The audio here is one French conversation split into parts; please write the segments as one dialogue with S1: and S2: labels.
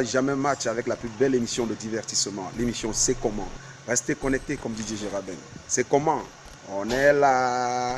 S1: Jamais match avec la plus belle émission de divertissement, l'émission C'est comment. Restez connectés comme DJ Gérardin. C'est comment? On est là.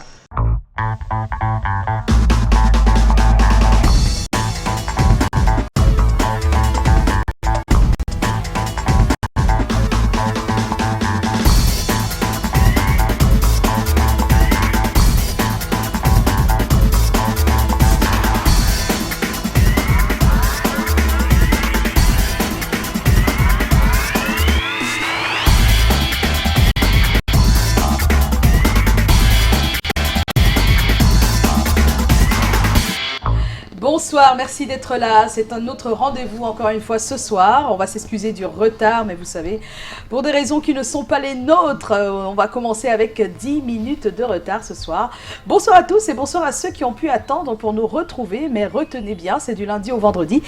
S2: Bonsoir, merci d'être là. C'est un autre rendez-vous encore une fois ce soir. On va s'excuser du retard, mais vous savez, pour des raisons qui ne sont pas les nôtres, on va commencer avec 10 minutes de retard ce soir. Bonsoir à tous et bonsoir à ceux qui ont pu attendre pour nous retrouver. Mais retenez bien, c'est du lundi au vendredi,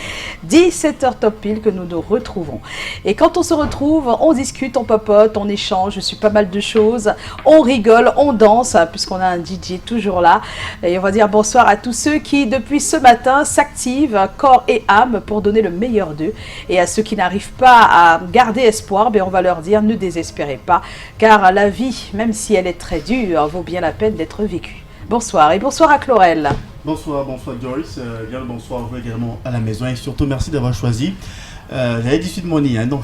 S2: 17h top pile que nous nous retrouvons. Et quand on se retrouve, on discute, on papote, on échange sur pas mal de choses. On rigole, on danse, puisqu'on a un DJ toujours là. Et on va dire bonsoir à tous ceux qui, depuis ce matin, s'activent corps et âme pour donner le meilleur d'eux. Et à ceux qui n'arrivent pas à garder espoir, on va leur dire ne désespérez pas, car la vie, même si elle est très dure, vaut bien la peine d'être vécue. Bonsoir et bonsoir à Chlorel.
S3: Bonsoir Joyce, bien le bonsoir vous également à la maison et surtout merci d'avoir choisi. J'avais dit Sud Money, hein, donc.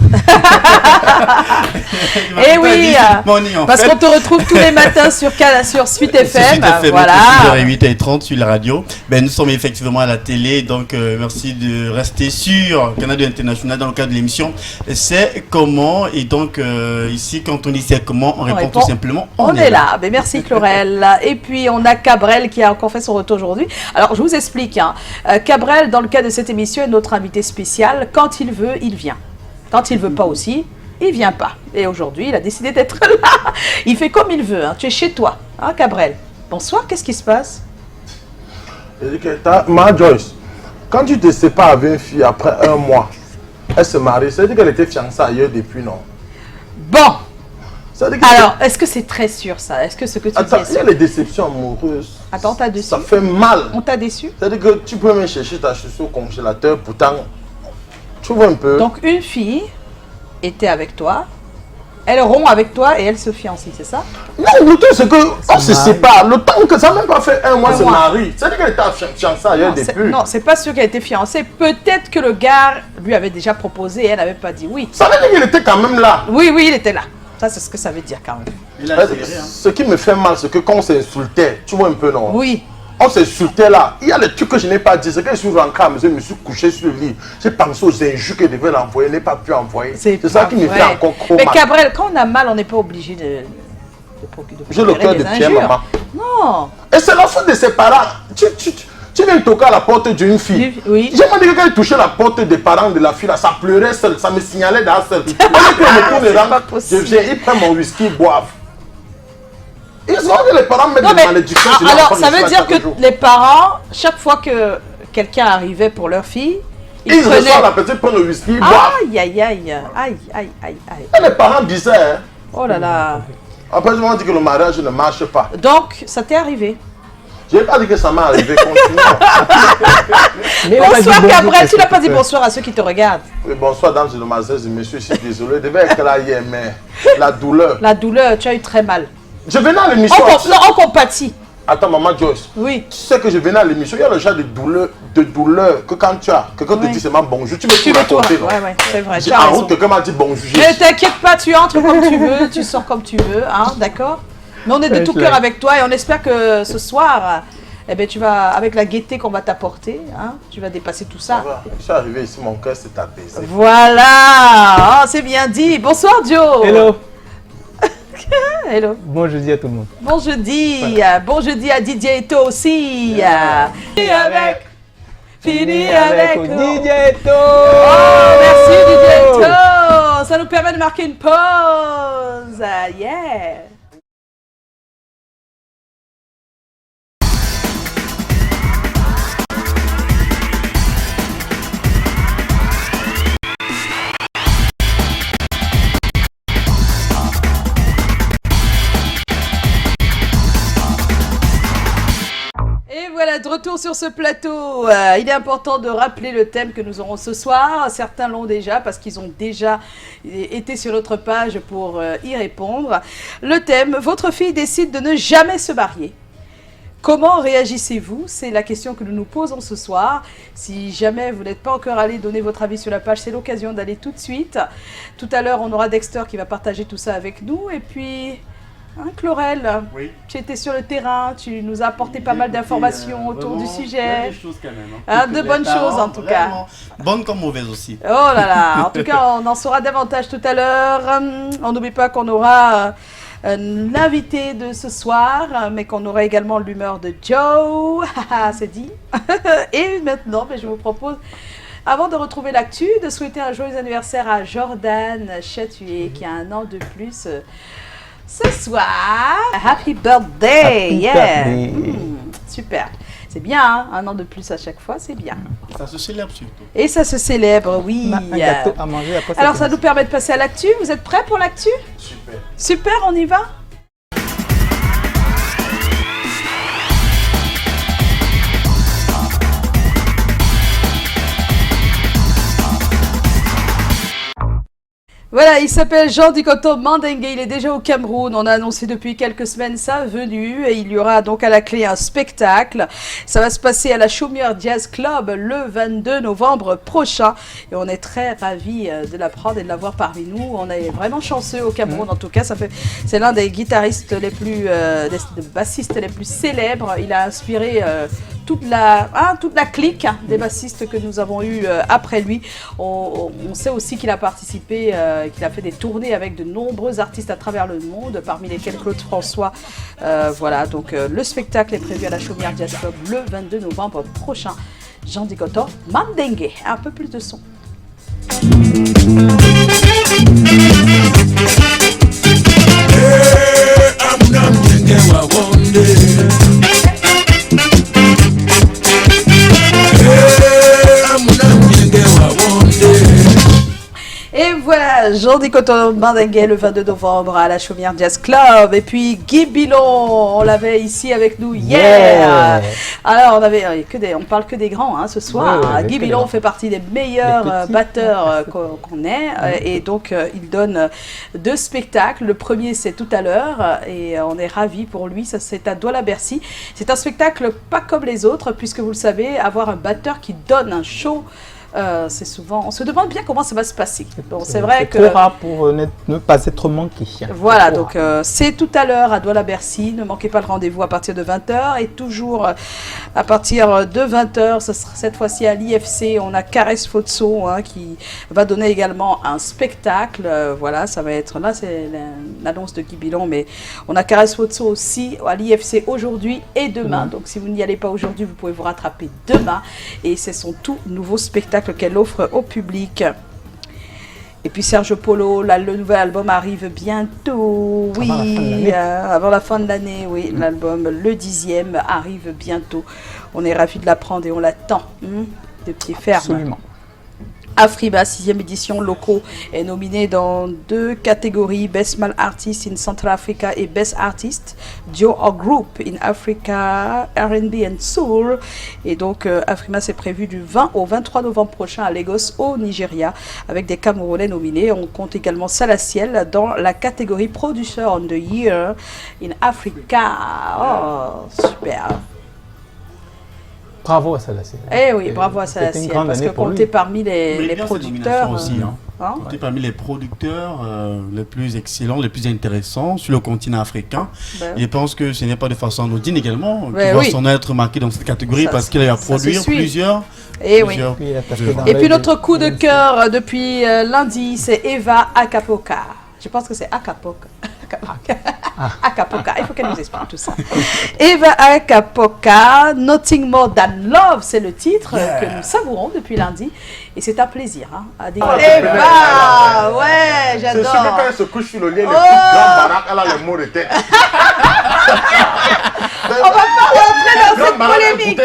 S2: Eh oui, parce qu'on te retrouve tous les matins sur Suite FM,
S3: voilà. 6h et 8h30 sur la radio. Nous sommes effectivement à la télé, donc merci de rester sur Canal International dans le cadre de l'émission C'est comment. Et donc ici, quand on dit c'est comment, on répond tout simplement
S2: on est là. Mais merci Chlorel. Et puis on a Cabrel qui a encore fait son retour aujourd'hui. Alors je vous explique, Cabrel, dans le cadre de cette émission, est notre invité spécial. Quand il veut, il vient. Quand il veut pas aussi, il vient pas. Et aujourd'hui, il a décidé d'être là. Il fait comme il veut. Tu es chez toi, Cabrel. Bonsoir, qu'est-ce qui se passe?
S4: Ma Joyce, quand tu te sépares avec une fille après un mois, elle se marie, ça veut dire qu'elle était fiancée ailleurs depuis, non?
S2: Bon. Alors, est-ce que c'est très sûr ça? Est-ce que ce que tu dis est sûr?
S4: Il y a les déceptions amoureuses.
S2: Attends, t'as déçu?
S4: Ça fait mal.
S2: On t'a déçu?
S4: C'est-à-dire que tu peux même chercher ta chaussure au congélateur, pourtant, tu vois un peu.
S2: Donc, une fille était avec toi, elle rompt avec toi et elle se fiancie, c'est ça?
S4: Non, le truc c'est qu'on se sépare. Le temps que ça n'a même pas fait un mois, se marie. C'est-à-dire qu'elle était fiancée ailleurs depuis.
S2: Non, c'est pas sûr qu'elle était fiancée. Peut-être que le gars lui avait déjà proposé et elle n'avait pas dit oui.
S4: Ça veut dire qu'il était quand même là.
S2: Oui, il était là. Ça, c'est ce que ça veut dire quand même.
S4: Ce qui me fait mal, c'est que quand on s'insultait, tu vois un peu, non?
S2: Oui.
S4: On s'insultait là. Il y a des trucs que je n'ai pas dit. C'est que je suis rentré à la maison, je me suis couché sur le lit. J'ai pensé aux injures que je devais l'envoyer, je n'ai pas pu envoyer. C'est ça qui me fait encore trop mal.
S2: Mais Cabrel, quand on a mal, on n'est pas obligé de
S4: j'ai le cœur de pierre, maman.
S2: Non.
S4: Et c'est la faute de ses parents. Tu viens toquer à la porte d'une fille.
S2: Oui.
S4: J'ai demandé que quand il touchait la porte des parents de la fille, là, ça pleurait seul, ça me signalait dans seul. Je viens, il prend mon whisky, il boive. Ils ont que les parents mettent des malédictions.
S2: Alors, ça veut dire que les parents, chaque fois que quelqu'un arrivait pour leur fille,
S4: ils reçoivent la petite, prennent le whisky, ils boivent.
S2: Aïe.
S4: Et les parents disaient, hein.
S2: Oh là là.
S4: Après, ils m'ont dit que le mariage ne marche pas.
S2: Donc, ça t'est arrivé?
S4: Je n'ai pas dit que ça m'est arrivé, continuons.
S2: Bonsoir Cabrel, tu n'as pas dit bonsoir à ceux qui te regardent.
S4: Oui, bonsoir dames et demoiselles et messieurs, je suis désolé, je devais être là hier, mais la douleur.
S2: La douleur, tu as eu très mal.
S4: Je venais à l'émission.
S2: On compatit.
S4: Attends, maman Joyce.
S2: Oui.
S4: Tu sais que je venais à l'émission, il y a le genre de douleur que quand tu as, quelqu'un te dit seulement bonjour, tu veux tout raconter.
S2: Oui, c'est vrai.
S4: En route, quelqu'un m'a dit bonjour.
S2: Mais t'inquiète pas, tu entres comme tu veux, tu sors comme tu veux, d'accord? Mais on est de tout cœur avec toi et on espère que ce soir, tu vas, avec la gaieté qu'on va t'apporter, tu vas dépasser tout ça.
S4: Je suis arrivé ici, mon cœur s'est apaisé.
S2: Voilà, c'est bien dit. Bonsoir Joe.
S5: Hello.
S2: Hello.
S5: Bon jeudi à tout le monde.
S2: Bon jeudi à Didier Eto aussi. Fini avec
S5: Didier Eto.
S2: Oh, merci Didier Eto. Ça nous permet de marquer une pause. Yeah. Et voilà, de retour questions sur ce plateau. Il est important de rappeler le thème que nous aurons ce soir. Certains l'ont déjà parce qu'ils ont déjà été sur notre page pour y répondre. Le thème, votre fille décide de ne jamais se marier. Comment réagissez-vous? C'est la question que nous nous posons ce soir. Si jamais vous n'êtes pas encore allé donner votre avis sur la page, c'est l'occasion d'aller tout de suite. Tout à l'heure, on aura Dexter qui va partager tout ça avec nous. Et puis, Chlorel,
S3: Oui.
S2: tu étais sur le terrain, tu nous as apporté pas mal d'informations autour du sujet.
S3: Des choses quand même.
S2: De bonnes choses en tout cas.
S3: Bonnes comme mauvaises aussi.
S2: Oh là là, en tout cas, on en saura davantage tout à l'heure. On n'oublie pas qu'on aura l'invité de ce soir, mais qu'on aura également l'humeur de Joe. C'est dit. Et maintenant, je vous propose, avant de retrouver l'actu, de souhaiter un joyeux anniversaire à Jordan Chatué, qui a un an de plus ce soir. Happy birthday! Yeah! Super. C'est bien, hein? Un an de plus à chaque fois, c'est bien.
S3: Ça se célèbre surtout.
S2: Et ça se célèbre, oui.
S5: Un gâteau à manger après.
S2: Alors, ça nous permet de passer à l'actu. Vous êtes prêts pour l'actu?
S4: Super.
S2: Super, on y va? Voilà, il s'appelle Jean Dikoto Mandenge, il est déjà au Cameroun, on a annoncé depuis quelques semaines sa venue et il y aura donc à la clé un spectacle. Ça va se passer à la Chaumière Jazz Club le 22 novembre prochain et on est très ravis de l'apprendre et de l'avoir parmi nous. On est vraiment chanceux au Cameroun en tout cas, c'est l'un des guitaristes les plus, des bassistes les plus célèbres. Il a inspiré toute la clique des bassistes que nous avons eu après lui. On sait aussi qu'il a participé, qu'il a fait des tournées avec de nombreux artistes à travers le monde, parmi lesquels Claude François. Voilà, donc le spectacle est prévu à la Chaumière Jazz Club le 22 novembre prochain. Jean Dikoto Mandenge, un peu plus de son. Et voilà, Jean Dikoto Mandenge le 22 novembre à la Chaumière Jazz Club. Et puis Guy Bilon, on l'avait ici avec nous hier.
S5: Yeah.
S2: Alors on parle que des grands ce soir.
S5: Ouais,
S2: Guy Bilon fait partie des meilleurs batteurs qu'on ait. Et donc il donne 2 spectacles. Le premier c'est tout à l'heure et on est ravis pour lui. Ça c'est à Douala-Bercy. C'est un spectacle pas comme les autres puisque vous le savez, avoir un batteur qui donne un show. C'est souvent, on se demande bien comment ça va se passer. Donc c'est vrai que
S5: trop rare pour ne pas être manqué.
S2: Voilà, donc c'est tout à l'heure à Douala-Bercy. Ne manquez pas le rendez-vous à partir de 20h et toujours à partir de 20h, ce sera cette fois-ci à l'IFC. On a Caresse Fotso qui va donner également un spectacle. Voilà, ça va être là, c'est l'annonce de Guy Bilon, mais on a Caresse Fotso aussi à l'IFC aujourd'hui et demain. Donc si vous n'y allez pas aujourd'hui, vous pouvez vous rattraper demain. Et c'est son tout nouveau spectacle qu'elle offre au public. Et puis Serge Polo, le nouvel album arrive bientôt, oui, avant la fin de l'année, oui, l'album, le 10e, arrive bientôt. On est ravis de l'apprendre et on l'attend, de pied ferme.
S5: Absolument.
S2: Afriba, 6e édition, locaux, est nominé dans 2 catégories, Best Male Artist in Central Africa et Best Artist, Duo or Group in Africa, R&B and Soul. Et donc, Afriba, c'est prévu du 20 au 23 novembre prochain à Lagos, au Nigeria, avec des Camerounais nominés. On compte également Salaciel dans la catégorie Producer on the Year in Africa. Oh, super.
S5: Bravo à Salaciel.
S2: Eh oui, bravo à Salaciel, parce que compter parmi les producteurs
S3: aussi, compter parmi les producteurs les plus excellents, les plus intéressants sur le continent africain. Je pense que ce n'est pas de façon anodine également qui va s'en être marqué dans cette catégorie parce qu'il a à produire plusieurs.
S2: Et puis notre
S5: notre
S2: coup de cœur depuis lundi, c'est Eva Akapoka. Je pense que c'est Akapoka. Akapoka, il faut qu'elle nous explique tout ça. Eva Akapoka, Nothing More Than Love, c'est le titre que nous savourons depuis lundi. Et c'est un plaisir à découvrir. Eva, ouais, j'adore.
S4: C'est celui quand elle se couche sur le lit, les petites grandes baraques, elle a les mots de tête.
S2: On va pas rentrer dans cette polémique.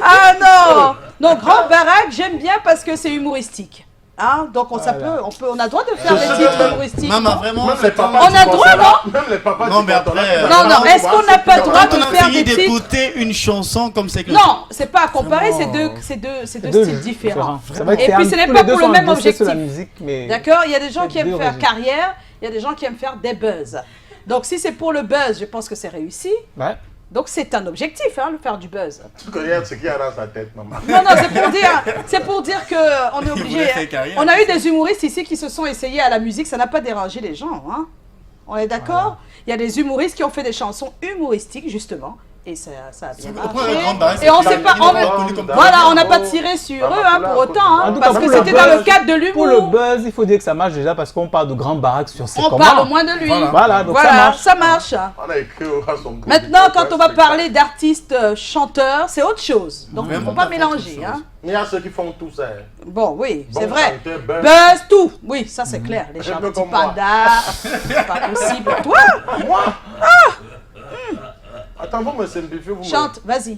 S2: Ah non, non, Grand Baraque, j'aime bien parce que c'est humoristique. Hein, donc on a droit de faire des titres humoristiques.
S3: Maman, vraiment,
S4: Même les papas
S2: On a
S4: du
S2: droit,
S4: concert, même les papas
S3: Non,
S4: du
S3: mais
S4: concert,
S3: après,
S2: Non, est-ce qu'on n'a pas le droit
S3: quand
S2: de
S3: on a
S2: faire
S3: fini
S2: des titres?
S3: d'écouter une chanson comme c'est que...
S2: Non, c'est pas à comparer, c'est
S5: Vraiment.
S2: deux
S5: Deux
S2: styles différents.
S5: C'est vrai que
S2: Et
S5: c'est
S2: puis
S5: un-
S2: ce n'est
S5: tous
S2: pas
S5: les deux
S2: pour le
S5: sont
S2: même
S5: boostés sur la
S2: objectif.
S5: musique, mais
S2: D'accord? Il y a des gens qui
S5: C'est
S2: aiment
S5: deux
S2: faire
S5: registres.
S2: carrière, il y a des gens qui aiment faire des buzz. Donc si c'est pour le buzz, je pense que c'est réussi.
S5: ouais.
S2: Donc c'est un objectif, hein, de faire du buzz.
S4: Tu regardes ce qu'il y a dans sa tête, maman.
S2: Non, c'est pour dire que on est obligé.
S3: voulait faire carrière.
S2: On a eu des humoristes ici qui se sont essayés à la musique, ça n'a pas dérangé les gens, hein. On est d'accord? Il y a des humoristes qui ont fait des chansons humoristiques justement. Et ça a bien marché. Et on sait pas, voilà, on n'a pas tiré sur eux hein, pour autant, hein,
S5: En tout cas,
S2: parce que
S5: pour le
S2: c'était dans le
S5: buzz-
S2: cadre de
S5: Pour le
S2: l'humour.
S5: buzz, il faut dire que ça marche déjà parce qu'on parle de grands baraques sur ses
S2: On
S5: commandes.
S2: parle au moins de lui.
S5: Voilà, donc ça
S2: Voilà,
S5: marche.
S2: ça marche.
S4: On a écrit à son
S2: Maintenant, quand on va parler d'artistes chanteurs, c'est autre chose. Donc, il ne faut
S3: Vraiment
S2: pas
S3: pas
S2: mélanger.
S3: autre
S2: Hein.
S3: chose.
S4: Mais il y a ceux qui font tout ça.
S2: Bon, oui,
S4: Bon
S2: c'est vrai.
S4: chanteur, buzz.
S2: Buzz, tout. Oui, ça c'est clair. Les
S4: Un
S2: gens,
S4: peu
S2: petit
S4: comme moi.
S2: panda, c'est pas possible. Toi,
S4: Attends, vous me simplifiez, vous
S2: chante, vas-y.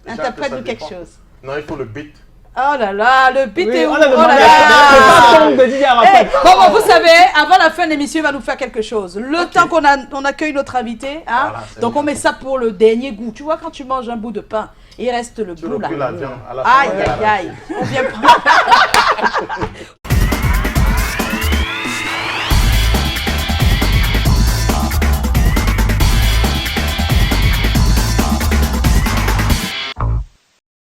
S4: Déjà
S2: Interprète-nous
S4: que ça
S2: quelque
S4: dépend.
S2: chose.
S4: Non, il faut le beat.
S2: Oh là là, le beat
S5: Oui,
S2: est où?
S5: on
S2: Oh
S5: a
S2: là
S5: demandé
S2: là.
S5: à de Didier Arafat.
S2: Bon, vous savez, avant la fin de l'émission, il va nous faire quelque chose. Le temps qu'on accueille notre invité, hein,
S4: Voilà, c'est
S2: donc
S4: bien.
S2: on met ça pour le dernier goût. Tu vois, quand tu manges un bout de pain, il reste le
S4: Tu
S2: bout là.
S4: recules la viande. À la fin,
S2: Aïe,
S4: on va
S2: aïe,
S4: la-
S2: aïe. On vient prendre.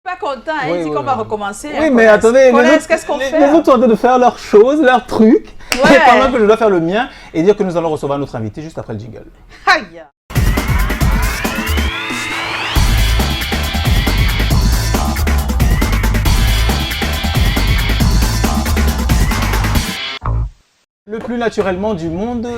S2: Pas content, hein,
S5: Oui,
S2: il dit
S5: oui,
S2: qu'on va
S5: oui.
S2: recommencer.
S5: Oui,
S2: hein,
S5: mais
S2: Connasse.
S5: attendez,
S2: Connasse, qu'est-ce qu'on fait
S5: les autres sont en train de faire leurs choses, leurs trucs,
S2: Ouais.
S5: et pendant que je dois faire le mien et dire que nous allons recevoir notre invité juste après le jingle.
S2: Aïe.
S5: Le plus naturellement du monde.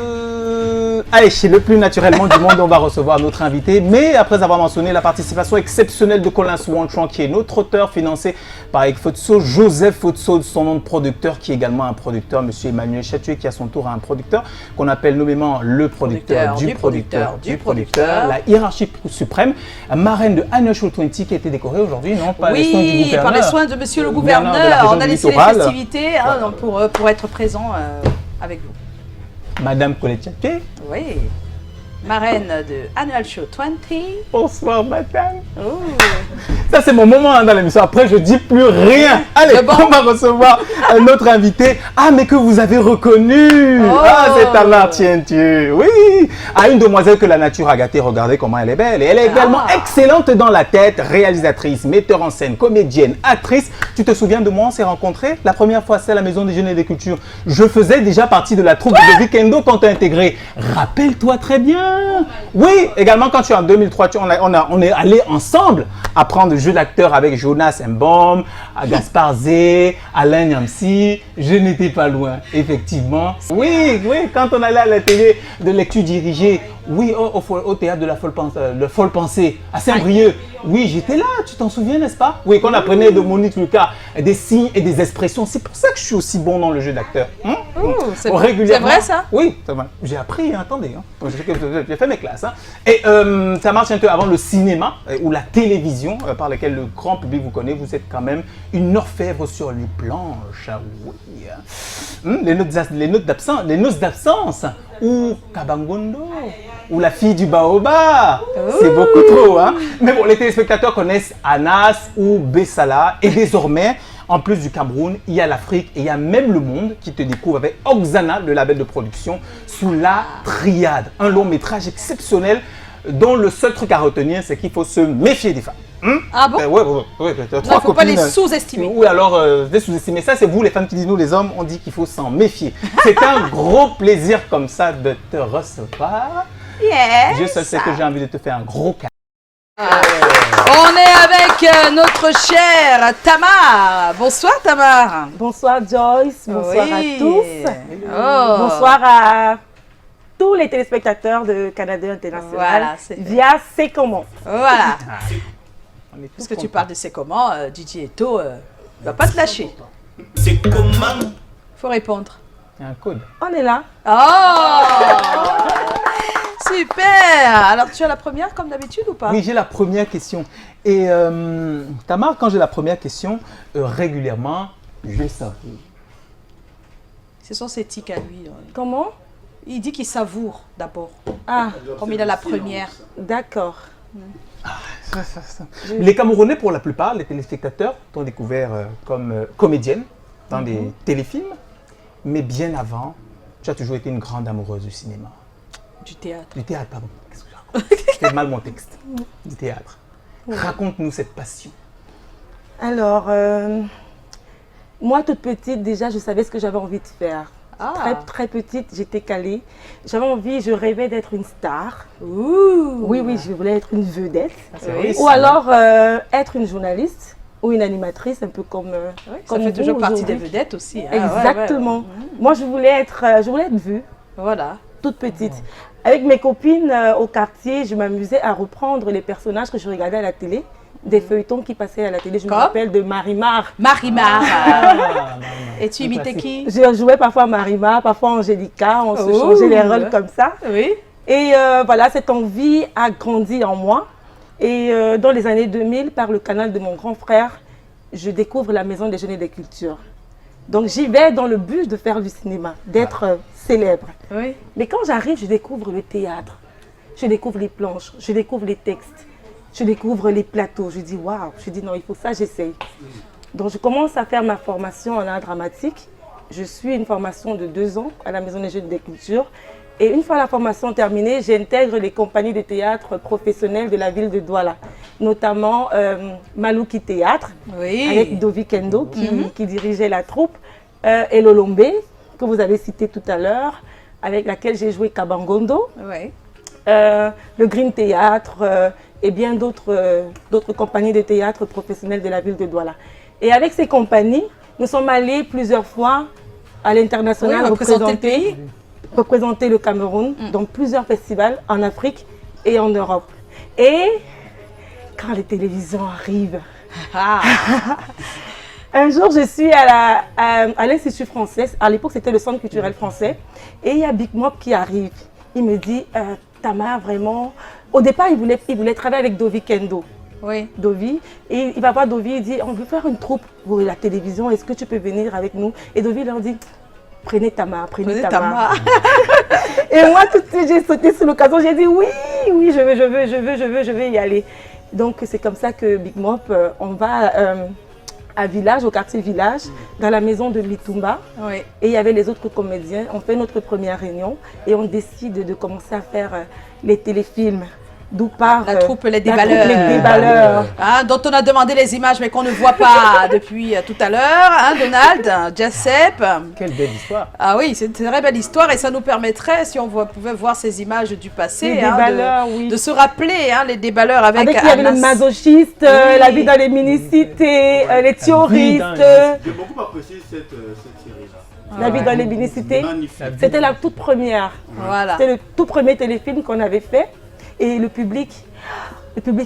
S5: Allez, le plus naturellement du monde, on va recevoir notre invité. Mais après avoir mentionné la participation exceptionnelle de Colin Swanchan, qui est notre auteur financé par Fotso, Joseph Fotso, son nom de producteur, qui est également un producteur, monsieur Emmanuel Chatué, qui à son tour a un producteur qu'on appelle nommément le producteur du producteur, la hiérarchie suprême, marraine de Annual Show 20 qui a été décorée aujourd'hui, non? Par les soins du
S2: Oui,
S5: gouverneur.
S2: par les soins de monsieur le
S5: gouverneur de la
S2: gouverneur.
S5: région
S2: On a
S5: du
S2: laissé les
S5: Littoral.
S2: festivités hein, donc pour être présent avec vous.
S5: Madame Colette Chatué.
S2: Oui. Marraine de Annual Show 20.
S5: Bonsoir, madame.
S2: Oh.
S5: Ça, c'est mon moment hein, dans l'émission. Après, je dis plus rien. Allez,
S2: C'est bon.
S5: on va recevoir notre invité. Ah, mais que vous avez reconnu.
S2: Oh.
S5: Ah, c'est Tamar Tientu. Oui. Ah, une demoiselle que la nature a gâtée. Regardez comment elle est belle. Et elle est également excellente dans la tête. Réalisatrice, metteur en scène, comédienne, actrice. Tu te souviens de moi, on s'est rencontrés la première fois, c'est à la Maison des Jeunes et des Cultures. Je faisais déjà partie de la troupe de Weekendo quand tu as intégré. Rappelle-toi très bien. Oui, également quand tu es en 2003, on est allé ensemble apprendre le jeu d'acteur avec Jonas Mbom, Gaspard Zé, Alain Niamsi. Je n'étais pas loin, effectivement. Oui, quand on allait à la télé de lecture dirigée, oui, au théâtre de la Folle Pensée, à Saint-Brieuc. Oui, j'étais là, tu t'en souviens, n'est-ce pas? Oui, qu'on apprenait de Monique Lucas des signes et des expressions. C'est pour ça que je suis aussi bon dans le jeu d'acteur.
S2: C'est
S5: Régulièrement.
S2: vrai ça?
S5: Oui, c'est vrai. J'ai appris, hein, attendez. Hein. J'ai fait mes classes. Hein. Et ça marche un peu avant le cinéma ou la télévision, par laquelle le grand public vous connaît. Vous êtes quand même une orfèvre sur les planches. Ah oui. Les noces d'absence. Ou Kabangondo. Ou la fille du baobab. C'est beaucoup trop. Hein. Mais bon, les téléspectateurs connaissent Anas ou Bessala. Et désormais, en plus du Cameroun, il y a l'Afrique et il y a même le monde qui te découvre avec Oxana, le label de production, sous la triade. Un long métrage exceptionnel dont le seul truc à retenir, c'est qu'il faut se méfier des femmes.
S2: Ah bon?
S5: Ouais.
S2: Il ne faut pas les sous-estimer.
S5: Ou alors les sous-estimer. Ça, c'est vous, les femmes qui disent, nous, les hommes, on dit qu'il faut s'en méfier. C'est un gros plaisir comme ça de te recevoir.
S2: Yes.
S5: Je sais que j'ai envie de te faire un gros câlin.
S2: On est avec notre chère Tamar. Bonsoir Tamar.
S6: Bonsoir Joyce, bonsoir
S2: Oui.
S6: à tous.
S2: Oh.
S6: Bonsoir à tous les téléspectateurs de Canada International
S2: Voilà, c'est fait.
S6: via C'est comment.
S2: Voilà.
S5: On est tous
S2: Puisque tu
S5: contents.
S2: parles de c'est comment, DJ Eto ne va pas te lâcher.
S3: C'est comment?
S2: Faut répondre.
S5: Il y a un code.
S6: On est là.
S2: Oh super. Alors tu as la première comme d'habitude ou pas?
S5: Oui, j'ai la première question. Et Tamar, quand j'ai la première question, régulièrement, je savais.
S2: C'est son éthique à lui.
S6: Comment?
S2: Il dit qu'il savoure d'abord,
S6: Ah,
S2: comme il a la première.
S6: d'accord.
S5: Les Camerounais, pour la plupart, les téléspectateurs t'ont découvert comme comédienne dans des téléfilms, mais bien avant, tu as toujours été une grande amoureuse du cinéma.
S2: Du théâtre.
S5: Du théâtre, pardon. Qu'est-ce que je raconte? C'est mal mon texte. Du théâtre. Raconte-nous cette passion.
S6: Alors, moi, toute petite, déjà, je savais ce que j'avais envie de faire.
S2: Ah.
S6: Très petite, j'étais calée. J'avais envie, je rêvais d'être une star.
S2: Ouh.
S6: Oui, je voulais être une vedette.
S2: Oui.
S6: Ou alors être une journaliste ou une animatrice, un peu comme
S2: Ça
S6: comme
S2: fait
S6: vous
S2: toujours partie des
S6: aujourd'hui.
S2: vedettes aussi. hein.
S6: Exactement.
S2: Ouais.
S6: Moi, je voulais être vue,
S2: Voilà.
S6: toute petite. Avec mes copines au quartier, je m'amusais à reprendre les personnages que je regardais à la télé, des feuilletons qui passaient à la télé. Je me
S2: Comme
S6: rappelle de Marimar.
S2: Marimar. Et tu imitais qui?
S6: Je jouais parfois Marimar, parfois Angélica, on se
S2: Oh.
S6: changeait les rôles comme ça.
S2: Oui.
S6: Et voilà, cette envie a grandi en moi. Et dans les années 2000, par le canal de mon grand frère, je découvre la Maison des Jeunes et des Cultures. Donc j'y vais dans le but de faire du cinéma, d'être célèbre.
S2: Oui.
S6: Mais quand j'arrive, je découvre le théâtre, je découvre les planches, je découvre les textes, je découvre les plateaux. Je dis waouh, je dis non, il faut ça, j'essaye. Donc je commence à faire ma formation en art dramatique. Je suis une formation de 2 ans à la Maison des Jeunes et des Cultures. Et une fois la formation terminée, j'intègre les compagnies de théâtre professionnelles de la ville de Douala, notamment Malouki Théâtre,
S2: Oui.
S6: avec Dovi Kendo qui dirigeait la troupe, et Lolombe, que vous avez cité tout à l'heure, avec laquelle j'ai joué Kabangondo,
S2: Oui.
S6: le Green Théâtre et bien d'autres compagnies de théâtre professionnelles de la ville de Douala. Et avec ces compagnies, nous sommes allés plusieurs fois à l'international
S2: Oui, représenter le pays.
S6: représenter le Cameroun dans plusieurs festivals en Afrique et en Europe. Et quand les télévisions arrivent,
S2: Ah.
S6: un jour je suis à l'Institut français, à l'époque c'était le Centre culturel français, et il y a Big Mop qui arrive. Il me dit, Tamara, vraiment, au départ il voulait travailler avec Dovi Kendo.
S2: Oui.
S6: Dovi, et il va voir Dovi, il dit, on veut faire une troupe pour la télévision, est-ce que tu peux venir avec nous? Et Dovi leur dit, prenez Tamara, prenez Tamara. Et moi, tout de suite, j'ai sauté sur l'occasion, j'ai dit oui, je veux y aller. Donc, c'est comme ça que Big Mop, on va à Village, au quartier Village, dans la maison de Mitumba.
S2: Oui.
S6: Et il y avait les autres comédiens. On fait notre première réunion et on décide de commencer à faire les téléfilms. D'où part
S2: La troupe Les
S6: la
S2: Déballeurs.
S6: troupe Les Déballeurs.
S2: Hein, dont on a demandé les images, mais qu'on ne voit pas depuis tout à l'heure. Hein, Donald, Jacep.
S5: Quelle belle histoire.
S2: Ah oui, c'est une très belle histoire et ça nous permettrait, si on pouvait voir ces images du passé,
S6: Les
S2: hein,
S6: Déballeurs, oui.
S2: de se rappeler les déballeurs avec
S6: Il y avait le
S2: Anas.
S6: masochiste,
S2: Oui.
S6: la vie dans les mini-cités, les théoristes.
S3: J'ai beaucoup apprécié cette série-là.
S6: La vie dans les mini-cités.
S3: Magnifique.
S6: C'était la toute première.
S2: Voilà.
S6: C'était le tout premier téléfilm qu'on avait fait. Et le public,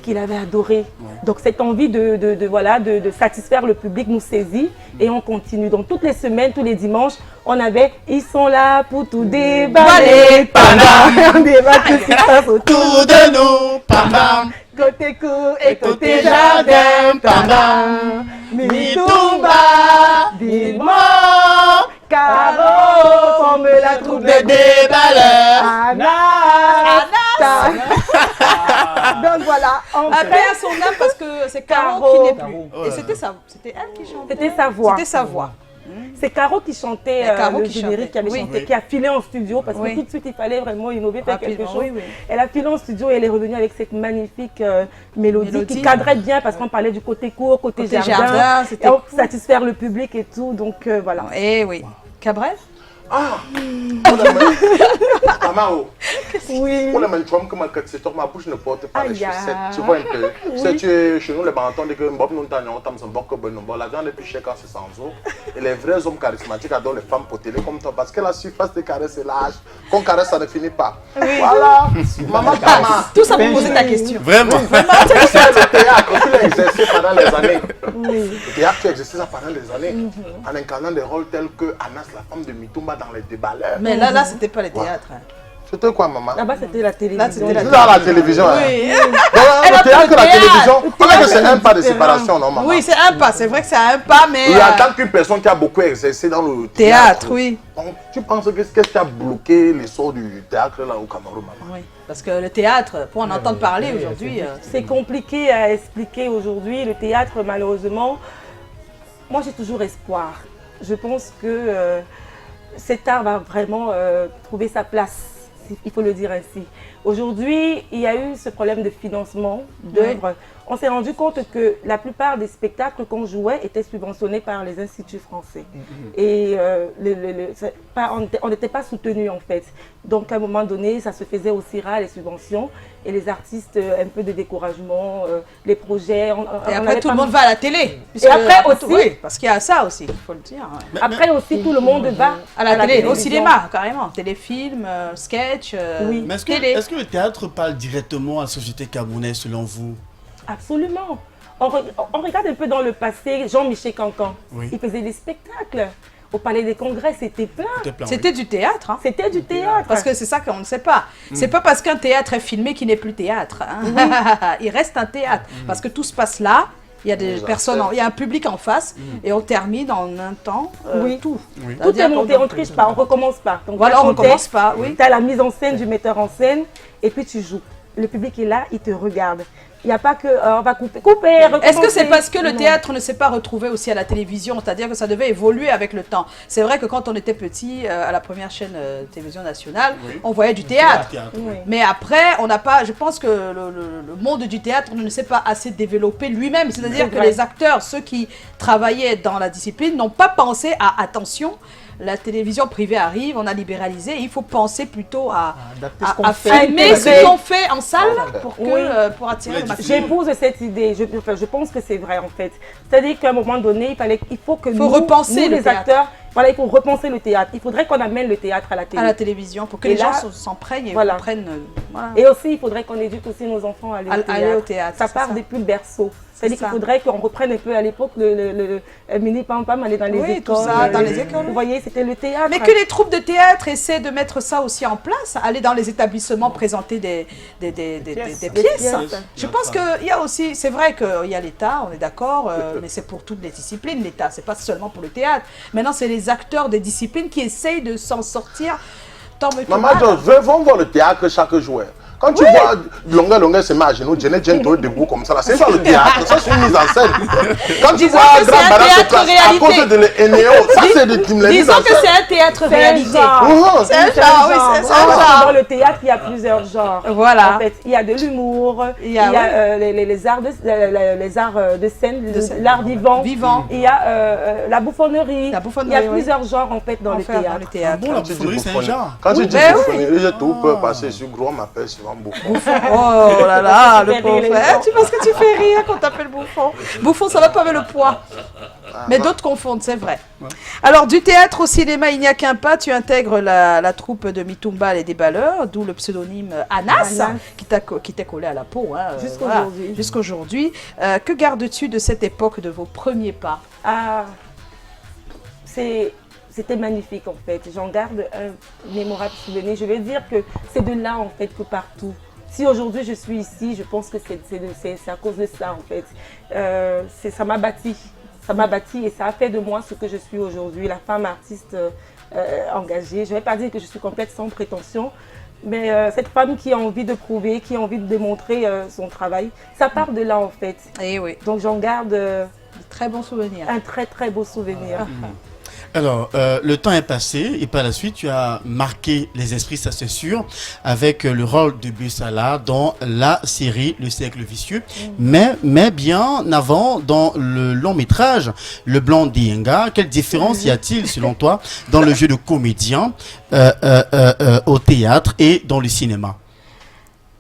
S6: il avait adoré. Donc cette envie de satisfaire le public nous saisit et on continue. Donc toutes les semaines, tous les dimanches, on avait « Ils sont là pour tout déballer, on débat tout ce qui se passe autour de nous, côté cour et côté jardin, Mitumba, Bimbo, Caro, forme la troupe de déballeurs, Anas. Donc voilà,
S2: Paix à son âme parce que c'est Caro
S6: Caro.
S2: qui n'est plus.
S3: Caro.
S2: Et c'était elle qui chantait.
S6: c'était sa voix.
S2: C'était sa voix.
S6: C'est Caro qui chantait
S2: Caro
S6: le
S2: qui
S6: générique,
S2: chantait.
S6: qui avait
S2: Oui.
S6: chanté, qui a filé en studio parce
S2: Oui.
S6: que tout de suite il fallait vraiment innover, faire quelque
S2: Rapidement,
S6: chose.
S2: oui.
S6: Elle a filé en studio et elle est revenue avec cette magnifique mélodie
S2: Mélodie.
S6: qui cadrait bien parce qu'on parlait du côté court, côté
S2: Côté
S6: jardin,
S2: jardin, c'était
S6: et on
S2: cool.
S6: satisfaire le public et tout. Donc voilà.
S2: Eh oui. Cabrel?
S4: Amao,
S6: Oui.
S4: pour le mention comme c'est ma bouche ne porte pas les
S6: Aïe,
S4: chaussettes.
S6: ah.
S4: Tu vois un peu. Si tu es chez nous, les bantons de que Bob nous t'en tam son bok bon bon. La viande est plus chère quand c'est sans eau. Et les vrais hommes charismatiques adorent les femmes potélées comme toi parce que la surface des caresses est large. Qu'on caresse, ça ne finit pas. Voilà. Maman Tama.
S2: Tout ça pour poser ta question.
S3: Vraiment.
S4: C'est le théâtre, tu l'as exercé pendant les années. Le théâtre, tu as exercé ça pendant des années. En incarnant des rôles tels que Anas, la femme de Mitumba dans Les Déballeurs.
S2: Mais là, c'était pas le théâtre. Hein.
S4: C'était quoi, maman?
S6: Là-bas, c'était la télévision.
S2: c'était la
S4: Juste à la télévision. Hein.
S2: Oui.
S4: Le théâtre et la télévision, on a que c'est un pas de séparation, non, maman?
S2: Oui, c'est un pas. C'est vrai que c'est un pas, mais...
S4: Il y a tant qu'une personne qui a beaucoup exercé dans le
S2: théâtre, oui.
S4: Donc, tu penses que qu'est-ce qui a bloqué l'essor du théâtre là au Cameroun, maman?
S2: Oui, parce que le théâtre, pour en entendre parler aujourd'hui...
S6: C'est compliqué à expliquer aujourd'hui. Le théâtre, malheureusement, moi j'ai toujours espoir. Je pense que cet art va vraiment trouver sa place, il faut le dire ainsi. Aujourd'hui, il y a eu ce problème de financement d'œuvres. Oui. On s'est rendu compte que la plupart des spectacles qu'on jouait étaient subventionnés par les instituts français. Et on n'était pas soutenus en fait. Donc à un moment donné, ça se faisait aussi rare les subventions. Et les artistes, un peu de découragement, les projets...
S2: et après, tout le monde va à la télé.
S6: Et après aussi...
S2: Oui, parce qu'il y a ça aussi, il faut le dire. Ouais.
S6: Après aussi, tout le monde va
S2: à la télé, au cinéma, carrément. Téléfilm, sketch,
S6: oui.
S3: Mais est-ce que le théâtre parle directement à la société camerounaise, selon vous?
S6: Absolument. On regarde un peu dans le passé, Jean-Michel Cancan, oui. Il faisait des spectacles. Au Palais des Congrès, c'était plein.
S2: C'était du théâtre. Hein.
S6: C'était du théâtre.
S2: Parce que c'est ça qu'on ne sait pas. C'est pas parce qu'un théâtre est filmé qu'il n'est plus théâtre. Hein. Oui. Il reste un théâtre. Parce que tout se passe là. Il y a des personnes, il y a un public en face. Et on termine en un temps
S6: oui.
S2: tout.
S6: Oui. Tout est monté, on ne triche pas, on ne recommence pas. Donc,
S2: voilà, on ne recommence pas. Oui.
S6: Tu as la mise en scène du metteur en scène et puis tu joues. Le public est là, il te regarde. Il n'y a pas que on va couper,
S2: Est-ce que c'est parce que le théâtre ne s'est pas retrouvé aussi à la télévision, c'est-à-dire que ça devait évoluer avec le temps? C'est vrai que quand on était petit, à la première chaîne télévision nationale, oui. On voyait du théâtre. Oui. Mais après, on n'a pas, je pense que le monde du théâtre ne s'est pas assez développé lui-même. C'est-à-dire que les acteurs, ceux qui travaillaient dans la discipline, n'ont pas pensé à attention. La télévision privée arrive, on a libéralisé, il faut penser plutôt à filmer ce qu'on fait en salle pour attirer le maximum.
S6: J'épouse cette idée, je pense que c'est vrai en fait. C'est-à-dire qu'à un moment donné, il faut que nous, les acteurs, voilà, il faut repenser le théâtre. Il faudrait qu'on amène le théâtre à la télé.
S2: À la télévision, pour que les gens s'empreignent et comprennent.
S6: Voilà. Et aussi, il faudrait qu'on éduque aussi nos enfants à aller au théâtre. Ça part depuis le berceau. C'est-à-dire qu'il faudrait qu'on reprenne un peu à l'époque le mini pam-pam, aller dans les écoles.
S2: Tout ça, dans les écoles.
S6: Vous voyez, c'était le théâtre.
S2: Mais que les troupes de théâtre essaient de mettre ça aussi en place, aller dans les établissements présenter des pièces. Je pense qu'il y a aussi, c'est vrai qu'il y a l'État, on est d'accord, mais c'est pour toutes les disciplines, l'État, c'est pas seulement pour le théâtre. Maintenant, c'est les acteurs des disciplines qui essayent de s'en sortir.
S4: Maman, venons voir le théâtre chaque joueur. Quand tu vois longueur se met à genoux, Jenny Gento debout comme ça, c'est ça le théâtre, ça c'est une mise en scène. Quand tu vois Grand Bara se place à cause de l'Enéo, ça c'est de la mise en scène.
S2: Disons que c'est un théâtre réalité.
S6: C'est un genre, oui, c'est un genre. Dans le théâtre, il y a plusieurs genres.
S2: Voilà.
S6: En fait, il y a de l'humour, il y a les arts de scène, l'art vivant. Il y a la bouffonnerie. Il y a plusieurs genres en fait dans le théâtre.
S3: Bon, la bouffonnerie, c'est un genre.
S4: Quand tu dis bouffonnerie, tout peut passer sur gros, on m'appelle souvent bouffon.
S2: Oh là là, le pauvre. Tu penses que tu fais rire quand t'appelles bouffon? Bouffon, ça va pas avec le poids. Mais d'autres confondent, c'est vrai. Ouais. Alors, du théâtre au cinéma, il n'y a qu'un pas. Tu intègres la troupe de Mitumba et des Balleurs, d'où le pseudonyme Anas, qui t'a collé à la peau. Hein, jusqu'aujourd'hui. Que gardes-tu de cette époque, de vos premiers pas?
S6: C'était magnifique en fait. J'en garde un mémorable souvenir. Je veux dire que c'est de là en fait que partout. Si aujourd'hui je suis ici, je pense que c'est à cause de ça en fait. Ça m'a bâti. Ça m'a bâti et ça a fait de moi ce que je suis aujourd'hui, la femme artiste engagée. Je ne vais pas dire que je suis complète sans prétention, mais cette femme qui a envie de prouver, qui a envie de démontrer son travail, ça part de là en fait.
S2: Et oui.
S6: Donc j'en garde
S2: très bon souvenir.
S6: Un très très beau souvenir.
S3: Alors, le temps est passé et par la suite, tu as marqué les esprits, ça c'est sûr, avec le rôle de Bussala dans la série Le Cercle Vicieux. Mais bien avant, dans le long métrage Le Blanc d'Ienga, quelle différence y a-t-il selon toi dans le jeu de comédien au théâtre et dans le cinéma?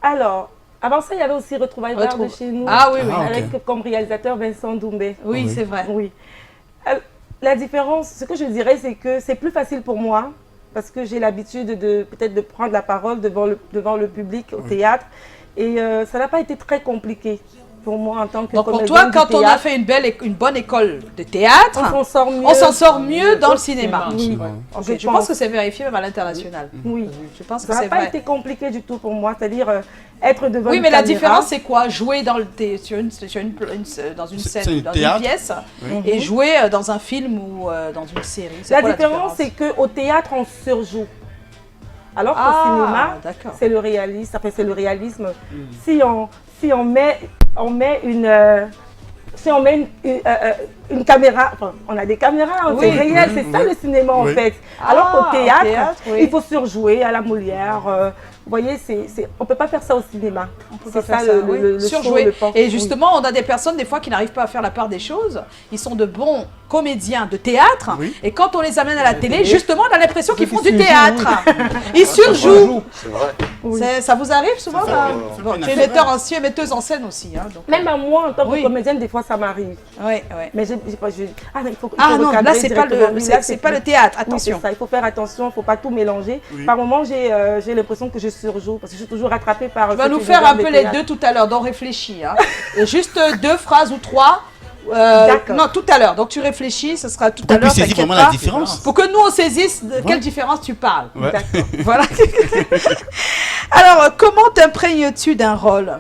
S6: Alors, avant ça, il y avait aussi Retrouvailles de chez nous, avec comme réalisateur Vincent Doumbé.
S2: Oui, c'est vrai.
S6: Oui. La différence, ce que je dirais, c'est que c'est plus facile pour moi parce que j'ai l'habitude peut-être de prendre la parole devant le public au théâtre et ça n'a pas été très compliqué. Pour moi, en tant que
S2: Donc pour
S6: comédienne
S2: toi,
S6: du
S2: quand on a
S6: théâtre,
S2: fait une bonne école de théâtre,
S6: on s'en sort mieux,
S2: dans le
S6: au
S2: cinéma.
S6: Oui,
S2: Ok, je pense que c'est vérifié même à l'international.
S6: oui.
S2: Je pense que
S6: Ça
S2: c'est
S6: n'a pas
S2: vrai.
S6: été compliqué du tout pour moi, c'est-à-dire être devant
S2: Oui,
S6: une
S2: mais la
S6: caméra.
S2: différence, c'est quoi? Jouer dans dans une
S3: C'est
S2: scène,
S3: un
S2: dans
S3: théâtre.
S2: une pièce,
S3: Oui.
S2: et jouer dans un film ou dans une série. C'est
S6: La
S2: quoi
S6: différence, c'est qu'au théâtre, on surjoue. Alors qu'au
S2: Ah,
S6: cinéma,
S2: d'accord.
S6: c'est le réalisme. Après, c'est le réalisme. Si on met une caméra, enfin, on a des caméras, hein,
S2: Oui.
S6: c'est réel, c'est ça le cinéma en
S3: Oui.
S6: fait. Alors
S2: Ah,
S6: qu'au théâtre,
S2: au théâtre, oui.
S6: il faut surjouer à la Molière. Vous voyez, on ne peut pas faire ça au cinéma. C'est
S2: faire
S6: ça
S2: ça,
S6: le,
S2: oui.
S6: le
S2: Surjouer.
S6: show, le pense-
S2: Et
S6: oui.
S2: justement, on a des personnes des fois qui n'arrivent pas à faire la part des choses. Ils sont de bons comédiens de théâtre.
S3: Oui.
S2: Et quand on les amène à la télé, justement, on a l'impression qu'ils font
S5: Ils
S2: du
S5: surjouent,
S2: théâtre. Ils surjouent.
S4: C'est vrai.
S6: Oui.
S2: Ça vous arrive souvent
S3: Ça,
S2: là
S3: c'est
S2: Bon,
S3: une
S2: tu es metteuse en scène aussi. Hein, donc.
S6: Même à moi, en tant que
S2: Oui.
S6: comédienne, des fois, ça m'arrive.
S2: Oui, oui.
S6: Mais il faut
S2: Ah non, là
S6: recadrer
S2: c'est pas
S6: directement. Oui, là,
S2: c'est pas le théâtre,
S6: Oui, c'est
S2: attention.
S6: ça, il faut faire attention, il ne faut pas tout mélanger.
S3: Oui.
S6: Par moments, j'ai l'impression que je surjoue parce que je suis toujours rattrapée par.
S2: Tu vas nous faire un peu les deux tout à l'heure, donc réfléchis. Hein. Juste 2 phrases ou 3.
S6: D'accord.
S2: Non, tout à l'heure. Donc tu réfléchis, ce sera tout à
S3: Qu'on
S2: l'heure.
S3: puisse saisir
S2: t'inquiète
S3: vraiment la
S2: pas.
S3: différence.
S2: Pour que nous on saisisse de quelle différence tu parles.
S3: Ouais.
S6: D'accord.
S2: Voilà. Alors, comment t'imprègnes-tu d'un rôle?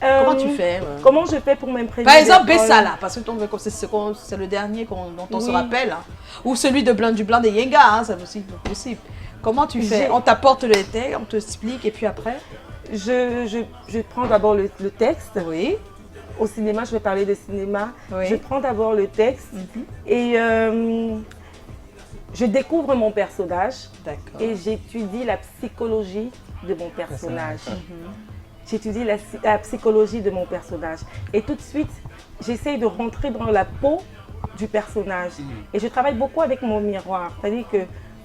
S2: Comment tu fais
S6: Comment je fais pour m'imprégner
S2: Par exemple,
S6: des rôles?
S2: Bessala, parce que c'est le dernier dont on se
S6: Oui.
S2: rappelle. Hein. Ou celui de du blanc des Yenga, hein, c'est aussi possible. Comment tu fais?
S6: J'ai-
S2: On t'apporte le thé, on te explique, et puis après?
S6: Je prends d'abord le texte.
S2: Oui.
S6: Au cinéma, je vais parler de cinéma.
S2: Oui.
S6: Je prends d'abord le texte et je découvre mon personnage
S2: D'accord.
S6: et j'étudie la psychologie de mon personnage. J'étudie la psychologie de mon personnage. Et tout de suite, j'essaye de rentrer dans la peau du personnage. Et je travaille beaucoup avec mon miroir. C'est-à-dire que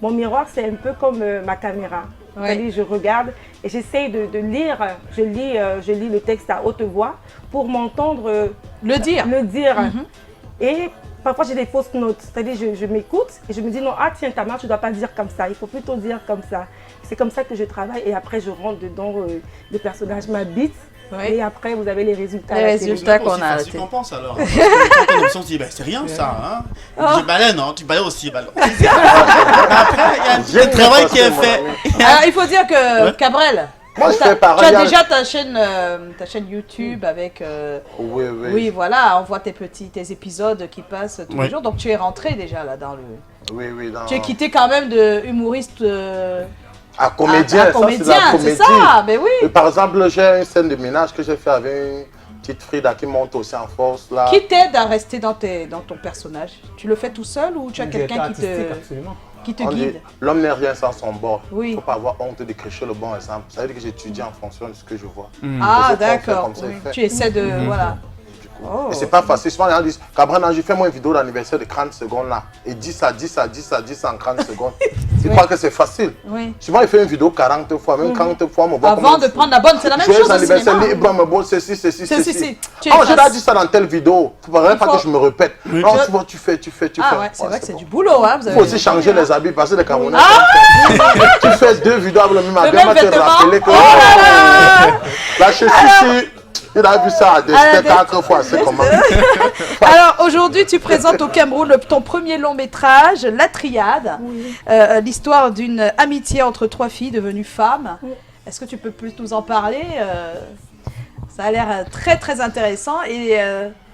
S6: mon miroir, c'est un peu comme ma caméra.
S2: Ouais.
S6: C'est-à-dire je regarde et j'essaye de lire. Je lis le texte à haute voix pour m'entendre
S2: Le dire.
S6: le dire. Et parfois, j'ai des fausses notes. C'est-à-dire je m'écoute et je me dis non, ah tiens, ta marche, tu ne dois pas dire comme ça. Il faut plutôt dire comme ça. C'est comme ça que je travaille et après, je rentre dedans. Le personnage m'habite.
S2: Oui.
S6: Et après, vous avez les résultats.
S2: Les
S6: à la télé.
S2: résultats. qu'on a
S3: C'est
S2: arrêté.
S3: qu'on pense alors. Parce que quand on option, on se dit, ben, c'est rien ça. Hein. Je balais, non? Tu balais aussi. Balais. Après, il y a un petit
S4: J'aime
S3: travail
S4: bien
S3: qui est
S4: passer,
S3: fait.
S4: mon ami.
S2: Alors, il faut dire que Cabrel,
S4: Moi, je
S2: tu
S4: fais pareil.
S2: as déjà ta chaîne YouTube avec.
S4: Oui, oui.
S2: Oui, voilà, on voit tes épisodes qui passent tous
S3: Oui.
S2: les jours. Donc tu es rentré déjà là dans le.
S4: Oui, oui. Dans...
S2: Tu es quitté quand même de humoriste
S4: À comédien,
S2: à
S4: ça,
S2: comédien,
S4: c'est la
S2: c'est
S4: comédie.
S2: ça, mais oui.
S4: Et par exemple, j'ai une scène de ménage que j'ai fait avec une petite Frida qui monte aussi en force là.
S2: Qui t'aide à rester dans ton personnage? Tu le fais tout seul ou tu as
S5: Une
S2: quelqu'un
S5: direction artistique, absolument.
S2: qui te
S4: On dit,
S2: guide?
S4: l'homme n'est rien sans son bord.
S2: Oui.
S4: Il ne faut pas avoir honte de crécher le bon exemple. Ça veut dire que j'étudie en fonction de ce que je vois.
S2: Ah,
S4: Les autres vont faire
S2: d'accord.
S4: comme ça,
S2: Oui.
S4: ils font.
S2: Tu essaies de. Voilà.
S4: Du coup.
S2: Oh.
S4: Et c'est pas facile. Souvent, les gens disent, Cabran, j'ai fait moi une vidéo d'anniversaire de 30 secondes là. Et 10 à 10 à 10 à 10 en 30 secondes. Ils croient que c'est facile.
S2: Oui.
S4: Souvent, il fait une vidéo 40 fois, même 40 fois. Me voit
S2: Avant
S4: comment-
S2: de prendre la bonne, c'est la même
S4: Joyeux
S2: chose au
S4: anniversaire,
S2: cinéma.
S4: libre, me bon, ceci.
S2: Si. Tu
S4: Ah,
S2: effaces.
S4: j'ai déjà dit ça dans telle vidéo. Il ne faudrait pas
S2: faut-
S4: que je me répète. Non, tu vois, tu fais.
S2: Ah ouais, c'est vrai que c'est
S4: bon.
S2: du boulot. Hein, vous
S4: Il
S2: avez
S4: faut aussi changer les habits parce que les Camerounais. Tu fais 2 vidéos avec le même habit,
S2: même
S4: on va te
S2: vêtement.
S4: rappeler que.
S2: Oh là là.
S4: La chaussure, il a vu ça
S2: Alors,
S4: 4 fois, c'est comment.
S2: Alors aujourd'hui, tu présentes au Cameroun ton premier long métrage, La Triade, l'histoire d'une amitié entre 3 filles devenues femmes. Est-ce que tu peux plus nous en parler? Ça a l'air très très intéressant et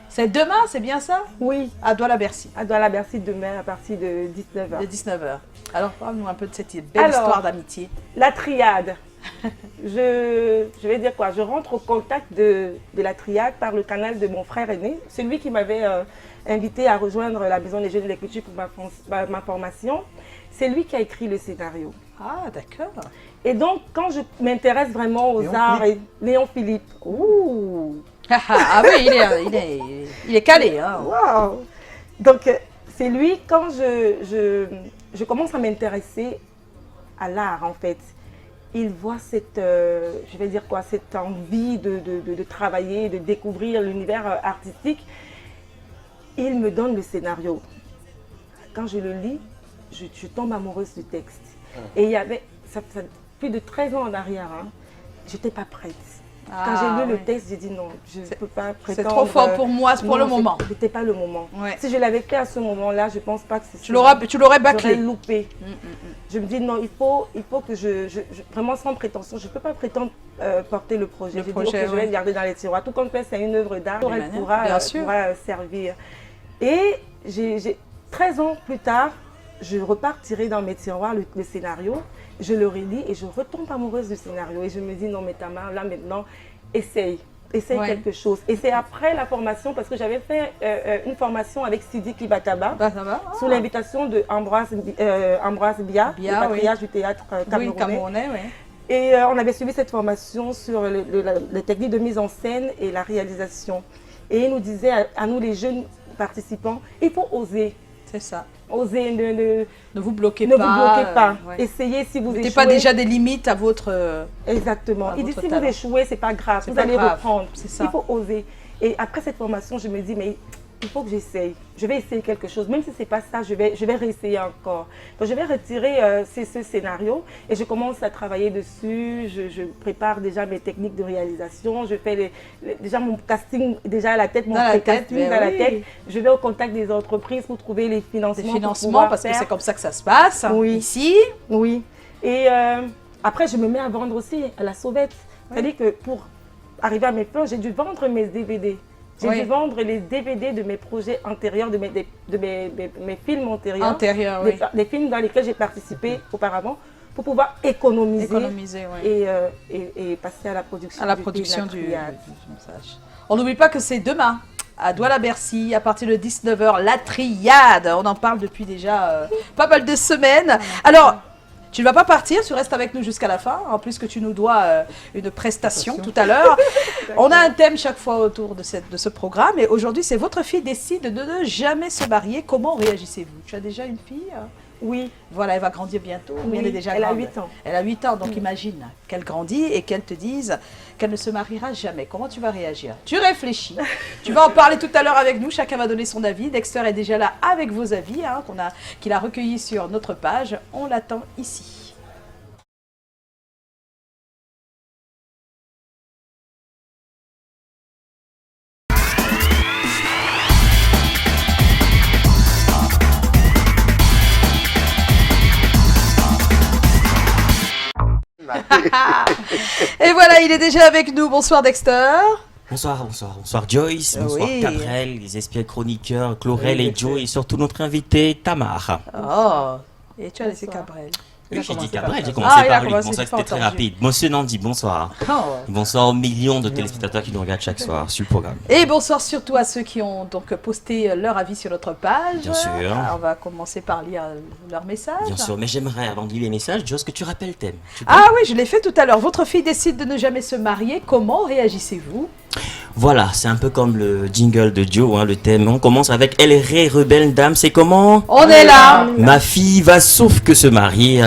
S2: c'est demain, c'est bien ça?
S6: Oui,
S2: À Douala-Bercy,
S6: à Douala-Bercy demain à partir de 19h.
S2: de 19h. Alors parle-nous un peu de cette belle
S6: Alors,
S2: histoire d'amitié.
S6: La triade. Je vais dire quoi? Je rentre au contact de la triade par le canal de mon frère aîné. C'est lui qui m'avait invité à rejoindre la Maison des Jeunes et des Cultures pour ma formation. C'est lui qui a écrit le scénario.
S2: Ah d'accord.
S6: Et donc, quand je m'intéresse vraiment aux
S5: Léon
S6: arts, Léon Philippe. Ouh!
S2: Ah oui, il est calé. Hein.
S6: Wow. Donc, c'est lui, quand je commence à m'intéresser à l'art, en fait, il voit cette, je vais dire quoi, cette envie de travailler, de découvrir l'univers artistique. Il me donne le scénario. Quand je le lis, je tombe amoureuse du texte. Et il y avait, ça, plus de 13 ans en arrière, hein, je n'étais pas prête. Quand j'ai lu le
S2: ouais.
S6: texte, j'ai dit non, je ne peux pas prétendre.
S2: C'est trop fort pour moi, pour le moment.
S6: C'était pas le moment.
S2: Ouais.
S6: Si je l'avais fait à ce moment-là, je pense pas que c'est.
S2: Tu l'aurais
S6: J'aurais
S2: bâclé.
S6: loupé. Je me dis non, il faut que vraiment sans prétention, je ne peux pas prétendre porter le projet.
S2: Le
S6: J'ai
S2: projet,
S6: dit ok, je vais le garder dans les tiroirs. Tout comme c'est une œuvre d'art, elle pourra servir. Et 13 ans plus tard, je repars tirer dans mes tiroirs le scénario, je le relis et je retombe amoureuse du scénario. Et je me dis non mais Tamar, là maintenant, essaye quelque chose. Et c'est après la formation, parce que j'avais fait une formation avec Sidiki Bataba, sous l'invitation de Ambroise Bia, le patriarche du théâtre camerounais.
S2: Oui.
S6: Et on avait suivi cette formation sur les techniques de mise en scène et la réalisation. Et il nous disait à nous les jeunes participants, il faut oser.
S2: C'est ça.
S6: Oser,
S2: ne vous bloquez
S6: pas.
S2: Ouais.
S6: Essayez si vous échouez.
S2: Mettez pas déjà des limites à votre.
S6: Exactement. Il dit si
S2: talent.
S6: vous échouez, c'est pas grave. Vous allez reprendre. Il faut oser. Et après cette formation, je me dis, mais il faut que j'essaye. Je vais essayer quelque chose. Même si ce n'est pas ça, je vais réessayer encore. Donc, je vais retirer ce scénario et je commence à travailler dessus. Je prépare déjà mes techniques de réalisation. Je fais déjà mon casting déjà à la tête, mon pré-casting dans la tête. Je vais au contact des entreprises pour trouver les financements.
S2: Des financements, parce que c'est comme ça que ça se passe ici.
S6: Oui. Et après, je me mets à vendre aussi à la sauvette. C'est-à-dire que pour arriver à mes fins, j'ai dû vendre mes DVD. J'ai dû vendre les DVD de mes projets antérieurs, de mes films antérieurs. Des films dans lesquels j'ai participé auparavant pour pouvoir économiser et passer à la production du
S2: message. On n'oublie pas que c'est demain. À Douala-Bercy, à partir de 19h, la triade. On en parle depuis déjà pas mal de semaines. Alors, tu ne vas pas partir, tu restes avec nous jusqu'à la fin. En plus que tu nous dois une prestation tout à l'heure. On a un thème chaque fois autour de ce programme. Et aujourd'hui, c'est votre fille décide de ne jamais se marier. Comment réagissez-vous? Tu as déjà une fille?
S6: Oui.
S2: Voilà, elle va grandir bientôt.
S6: Oui,
S2: elle est déjà
S6: elle
S2: grande.
S6: a 8 ans.
S2: Elle a 8 ans, donc imagine qu'elle grandit et qu'elle te dise qu'elle ne se mariera jamais. Comment tu vas réagir? Tu réfléchis. Tu vas en parler tout à l'heure avec nous. Chacun va donner son avis. Dexter est déjà là avec vos avis qu'il a recueillis sur notre page. On l'attend ici. Et voilà, il est déjà avec nous. Bonsoir Dexter.
S7: Bonsoir Joyce, bonsoir Cabrel, les espions chroniqueurs, Chlorel et Joe, et surtout notre invité Tamar.
S2: Oh, et tu as laissé Cabrel.
S7: Oui, j'ai dit Cabrel, j'ai commencé par lui. Bonsoir, c'était très rapide. Monsieur Nandi, bonsoir. Bonsoir aux millions de téléspectateurs qui nous regardent chaque soir sur le programme.
S2: Et bonsoir surtout à ceux qui ont donc posté leur avis sur notre page.
S7: Bien sûr.
S2: Alors, on va commencer par lire leurs messages.
S7: Bien sûr, mais j'aimerais, avant de lire les messages, Joyce, que tu rappelles le thème.
S2: Ah oui, je l'ai fait tout à l'heure. Votre fille décide de ne jamais se marier. Comment réagissez-vous?
S7: Voilà, c'est un peu comme le jingle de Joe, le thème. On commence avec Elle est rebelle dame, c'est comment?
S2: On est là.
S7: Ma fille va sauf que se marier.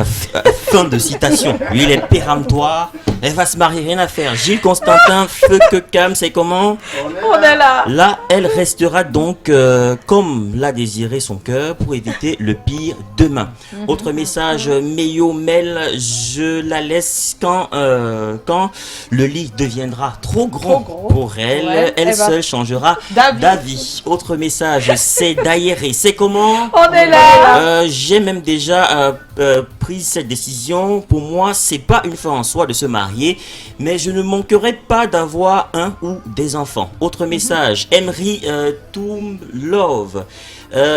S7: Fin de citation. Lui, il est péremptoire. Elle va se marier, rien à faire. Gilles Constantin, feu que cam, c'est comment?
S2: On est là.
S7: Là, elle restera donc comme l'a désiré son cœur pour éviter le pire demain. Autre message, Meyo Mel, je la laisse quand le lit deviendra trop grand pour elle.
S2: Ouais,
S7: elle seule changera d'avis. Autre message, c'est d'aérer. C'est comment?
S2: On est là.
S7: J'ai même déjà pris cette décision. Pour moi, c'est pas une fin en soi de se marier, mais je ne manquerai pas d'avoir un ou des enfants. Autre message, Emery Toom Love.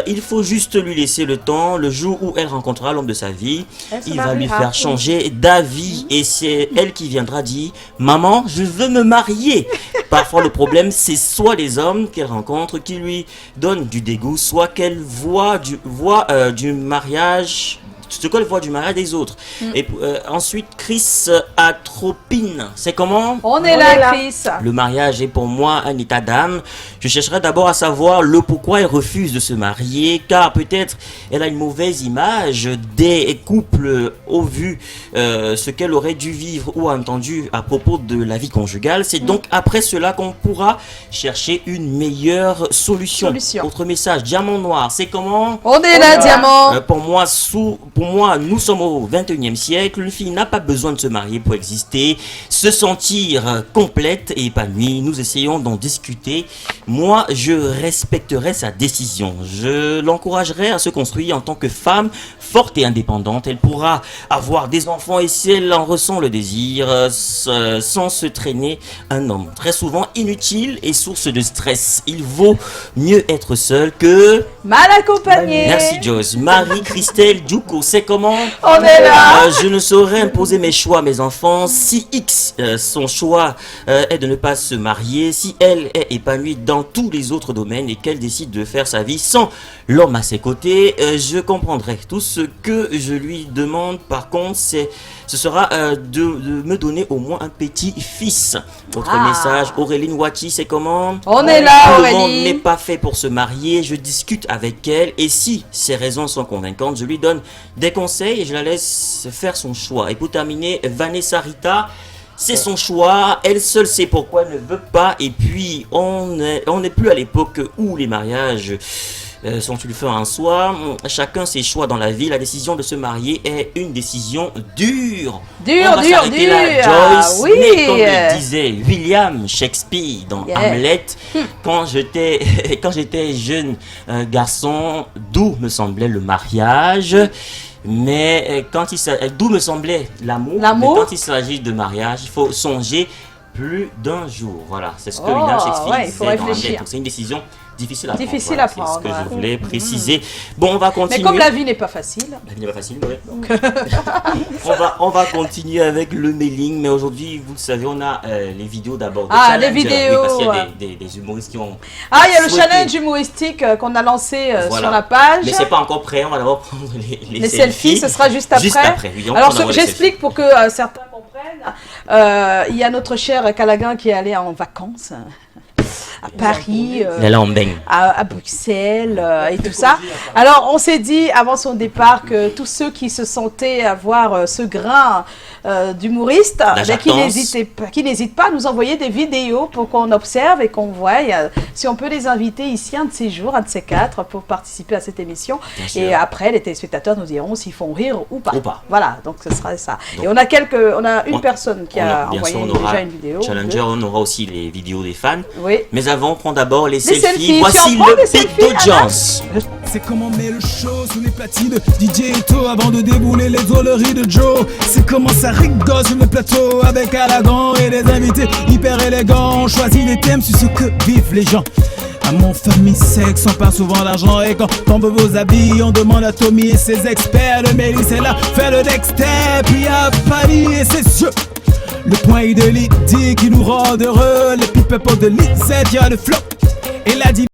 S7: Il faut juste lui laisser le temps. Le jour où elle rencontrera l'homme de sa vie, il va lui faire changer d'avis et c'est elle qui viendra dire « Maman, je veux me marier !» Parfois, le problème, c'est soit les hommes qu'elle rencontre qui lui donnent du dégoût, soit qu'elle voit du mariage... ce qu'elle voit du mariage des autres. Et ensuite, Chris Atropine. C'est comment?
S2: On est là, Chris.
S7: Le mariage est pour moi un état d'âme. Je chercherai d'abord à savoir le pourquoi elle refuse de se marier, car peut-être elle a une mauvaise image des couples au vu ce qu'elle aurait dû vivre ou entendu à propos de la vie conjugale. C'est donc après cela qu'on pourra chercher une meilleure solution. Autre message, Diamant Noir. C'est comment?
S2: On est là, Diamant.
S7: Pour moi, pour moi, nous sommes au 21e siècle. Une fille n'a pas besoin de se marier pour exister, se sentir complète et épanouie. Nous essayons d'en discuter. Moi, je respecterai sa décision. Je l'encouragerai à se construire en tant que femme forte et indépendante. Elle pourra avoir des enfants et si elle en ressent le désir, sans se traîner un homme. Très souvent inutile et source de stress. Il vaut mieux être seul que...
S2: Mal accompagné.
S7: Merci Joyce. Marie-Christelle Djouko, c'est comment?
S2: On est là.
S7: Je ne saurais imposer mes choix à mes enfants. Si X, son choix est de ne pas se marier, si elle est épanouie dans tous les autres domaines et qu'elle décide de faire sa vie sans l'homme à ses côtés, je comprendrai. Tout ce que je lui demande par contre, ce sera de me donner au moins un petit-fils. Autre message, Auréline Wachi, c'est comment?
S2: On est là,
S7: Tout le monde n'est
S2: Aurélie.
S7: pas fait pour se marier, je discute avec elle et si ses raisons sont convaincantes, je lui donne des conseils et je la laisse faire son choix. Et pour terminer, Vanessa Rita, c'est son choix, elle seule sait pourquoi elle ne veut pas et puis on n'est plus à l'époque où les mariages sont une fin en soi. Chacun ses choix dans la vie, la décision de se marier est une décision dure.
S2: Dur,
S7: On va
S2: dur,
S7: s'arrêter là,
S2: dur.
S7: Joyce.
S2: Oui.
S7: Mais comme le disait William Shakespeare dans Hamlet, quand j'étais jeune garçon, d'où me semblait le mariage. Mais d'où me semblait l'amour. Mais quand il s'agit de mariage, il faut songer plus d'un jour. Voilà, c'est ce que William Shakespeare
S2: il faut
S7: disait dans
S2: réfléchir.
S7: Hamlet. Donc c'est une décision difficile à prendre.
S2: Difficile
S7: Voilà,
S2: à prendre,
S7: c'est ce que
S2: ouais.
S7: je voulais préciser. Bon, on va continuer.
S2: Mais comme la vie n'est pas facile.
S7: La vie n'est pas facile, oui. on va continuer avec le mailing, mais aujourd'hui, vous le savez, on a les vidéos d'abord.
S2: Ah, les
S7: challenger.
S2: vidéos.
S7: Oui, parce qu'il y a des humoristes qui ont.
S2: Ah, il y a le
S7: souhaité.
S2: challenge humoristique qu'on a lancé
S7: Voilà.
S2: sur la page.
S7: Mais c'est pas encore prêt, on va d'abord prendre les
S2: selfies, ce sera juste après.
S7: Juste après, oui.
S2: Alors, j'explique pour que certains comprennent. Il y a notre cher Callaghan qui est allé en vacances à Paris, à Bruxelles et tout ça. Alors, on s'est dit avant son départ que tous ceux qui se sentaient avoir ce grain d'humoriste, qui n'hésitent pas à nous envoyer des vidéos pour qu'on observe et qu'on voie si on peut les inviter ici un de ces jours, un de ces quatre, pour participer à cette émission. Et après, les téléspectateurs nous diront s'ils font rire ou pas. Voilà, donc ce sera ça. Donc, et on a une personne qui a envoyé déjà une vidéo.
S7: Challenger, on aura aussi les vidéos des fans.
S2: Oui.
S7: Mais avant, prends d'abord les selfies.
S2: Voici
S7: le pic d'audience.
S8: C'est comment met le show sous les platines DJ Eto avant de débouler les drôleries de Joe. C'est comment ça rigole sur le plateau avec Callaghan et des invités hyper élégants. On choisit des thèmes sur ce que vivent les gens. À mon famille sexe, on parle souvent d'argent et quand on veut vos habits, on demande à Tommy et ses experts. Le Mélis c'est là, fait le Dexter, puis à Paris et ses yeux. Le point de Lydie qui nous rend heureux, les people de Lisette, y'a le flow et la division.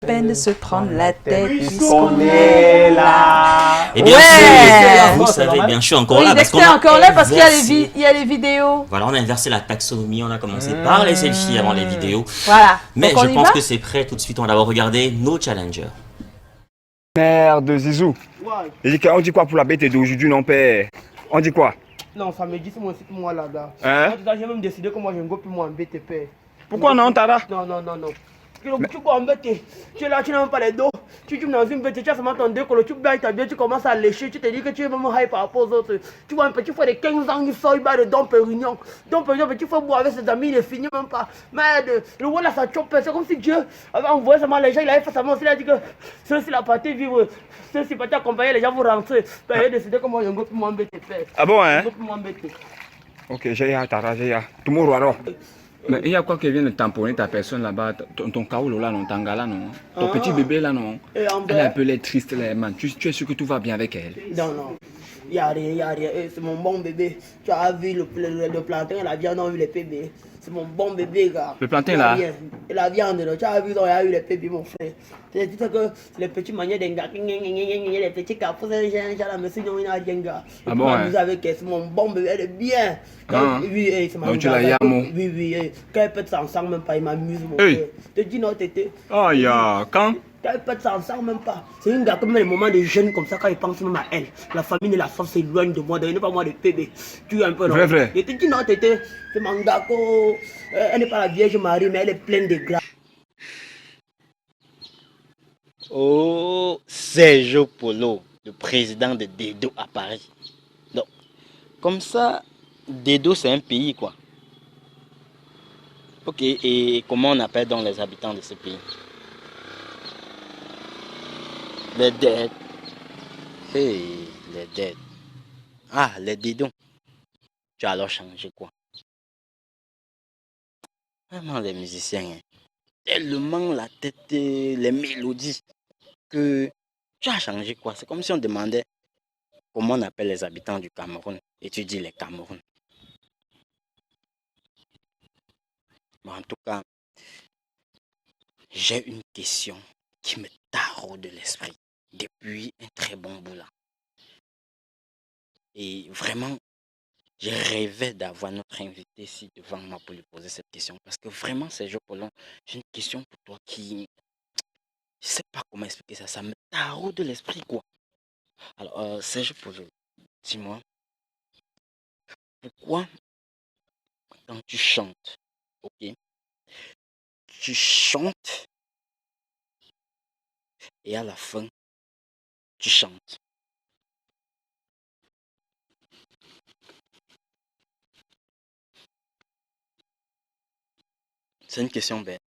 S2: Peine de se prendre la tête
S5: puisqu'on est là.
S7: Et bien sûr, vous savez bien, je suis encore là.
S2: Dexter est encore là parce qu'il y a les vidéos.
S7: Voilà, on a inversé la taxonomie, on a commencé par les selfies avant les vidéos.
S2: Voilà.
S7: Mais je pense que c'est prêt tout de suite, on va d'abord regarder nos challengers.
S9: Merde, Zizou. On dit quoi pour la bête d'aujourd'hui, non, père? On dit quoi?
S10: Non, ça me dit, c'est moi là-bas.
S9: Hein?
S10: J'ai même décidé que moi je ne go plus moi en BTP.
S9: Pourquoi non, Tara?
S10: Non. Tu peux embêter. Tu es là, tu n'as même pas les dos. Tu joues dans une bête, tu as seulement ton décolle, tu bailles ta bien, tu commences à lécher, tu te dis que tu es même high par rapport aux autres. Tu vois un petit frère de 15 ans qui sort, il bat de Dom Pérignon. Dom Pérignon, petit frère boire avec ses amis, il ne finit même pas. Mais le roi là, ça chope, c'est comme si Dieu avait envoyé seulement les gens, il avait fait sa mort, il a dit que ceux-ci la partie vivre, ceux-ci partent accompagner les gens, vous rentrez. Il a décidé que moi, je ne peux plus m'embêter.
S9: Ah bon, hein?
S10: Je ne peux plus m'embêter.
S9: Ok, j'ai hâte, j'ai hâte. Tout le monde alors. Mais il y a quoi qui vient de tamponner ta personne là-bas, ton kaoulou là, non, tanga non, ton petit bébé là, non. Elle est un peu triste là, man. Tu es sûr que tout va bien avec elle?
S10: Non, non. Il n'y a rien, il n'y a rien. C'est mon bon bébé. Tu as vu le plantain, la viande, on a vu les bébés. C'est mon bon bébé, gars.
S9: Le plantain là?
S10: Et la viande, là. Tu as vu, il y a eu les bébés, mon frère. Tu dis que les petits manières d'un gars, les petits capous, les gens, la monsieur, il n'y a rien, gars.
S9: Ah bon, hein?
S10: C'est mon bon bébé, elle est bien. Oui, c'est ma
S9: donc tu la yamo?
S10: Oui, oui. Quand elle pète ça ensemble, même pas, il m'amuse, mon frère. Tu dis non, tété.
S9: Ah, ya, quand?
S10: Quand elle pète ça ensemble, même pas. C'est une gars comme les moments de jeunes comme ça, quand ils pensent même à elle. La famille et la force s'éloignent de moi, de pas moi de bébé. Tu es un peu
S9: vrai, vrai.
S10: Et tu dis non, tété. C'est mon gars, elle n'est pas la Vierge Marie, mais elle est pleine de grâce.
S11: Oh, Sergio Polo, le président de Dedo à Paris. Donc, comme ça, Dedo c'est un pays quoi. Ok, et comment on appelle donc les habitants de ce pays? Les dead. Hey, les dead. Ah, les Dedo. Tu as alors changé quoi? Vraiment les musiciens, hein. Tellement la tête, les mélodies, que tu as changé quoi? C'est comme si on demandait comment on appelle les habitants du Cameroun et tu dis les Cameroun. Bon, en tout cas, j'ai une question qui me taraude de l'esprit depuis un très bon bout là. Et vraiment, je rêvais d'avoir notre invité ici devant moi pour lui poser cette question. Parce que vraiment, Sergio Polo, j'ai une question pour toi qui... Je ne sais pas comment expliquer ça. Ça me taraude de l'esprit, quoi. Alors, Sergio Polo, dis-moi, pourquoi quand tu chantes, ok, tu chantes et à la fin, tu chantes? C'est une question bête.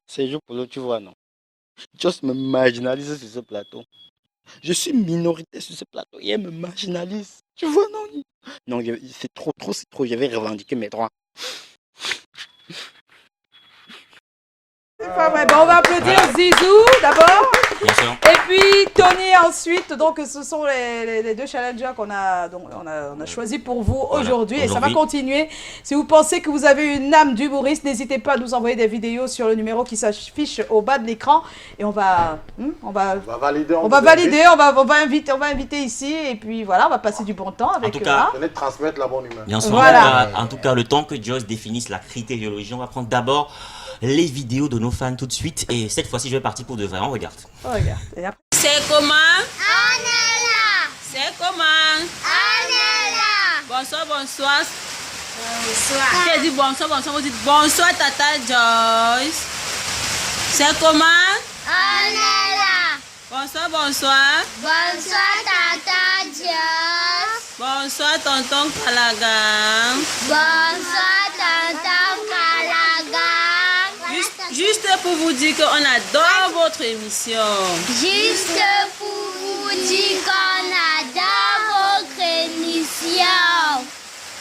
S11: Sergio Polo, tu vois, non? Just me marginalise sur ce plateau. Je suis minorité sur ce plateau et elle me marginalise. Tu vois, non? Non, c'est trop, c'est trop. Je vais revendiquer mes droits.
S2: C'est pas vrai. Bon, on va applaudir Zizou d'abord. Et puis Tony ensuite. Donc ce sont les deux challengers qu'on a, on a choisi pour vous aujourd'hui. Et ça va continuer. Si vous pensez que vous avez une âme d'humoriste, n'hésitez pas à nous envoyer des vidéos sur le numéro qui s'affiche au bas de l'écran. Et on va valider. On va inviter ici. Et puis voilà, on va passer du bon temps avec
S4: eux. Venez transmettre la bonne humeur.
S7: Bien sûr. Voilà. En tout cas, le temps que Joss définisse la critériologie, on va prendre d'abord les vidéos de nos fans tout de suite. Et cette fois-ci, je vais partir pour de vrai. On regarde.
S12: C'est comment? On est là. C'est comment? On est là. Bonsoir, bonsoir. Bonsoir. J'ai dit bonsoir, bonsoir. Vous dites bonsoir, Tata Joyce. C'est comment? On est là. Bonsoir, bonsoir. Bonsoir, Tata Joyce. Bonsoir, Tonton Kalagan. Bonsoir, Tonton Kalagan. Juste pour vous dire qu'on adore votre émission. Juste pour vous dire qu'on adore votre émission.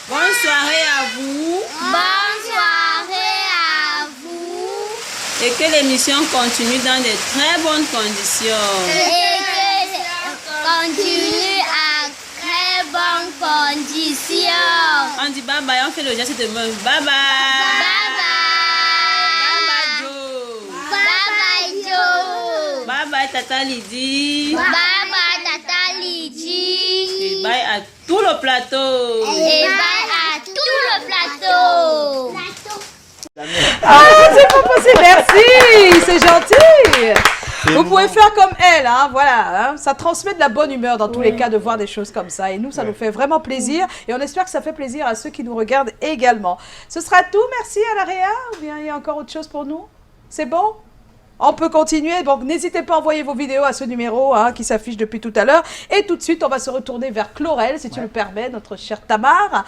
S12: Bonne soirée à vous. Bonne soirée à vous. Et que l'émission continue dans de très bonnes conditions. Et que continue à très bonnes conditions. On dit bye bye, on fait le geste de main. Bye bye. Bye bye. Bye bye Tata Lydie. Bye bye Tata Lydie. Et bye à tout le plateau. Et bye à tout le plateau.
S2: Ah, c'est pas possible, merci, c'est gentil. Vous pouvez faire comme elle, hein, voilà, hein, ça transmet de la bonne humeur dans tous les cas de voir des choses comme ça. Et nous, ça nous fait vraiment plaisir. Et on espère que ça fait plaisir à ceux qui nous regardent également. Ce sera tout, merci à la Réa. Ou bien il y a encore autre chose pour nous? C'est bon? On peut continuer, donc n'hésitez pas à envoyer vos vidéos à ce numéro qui s'affiche depuis tout à l'heure. Et tout de suite, on va se retourner vers Chlorel, si tu le permets, notre cher Tamar.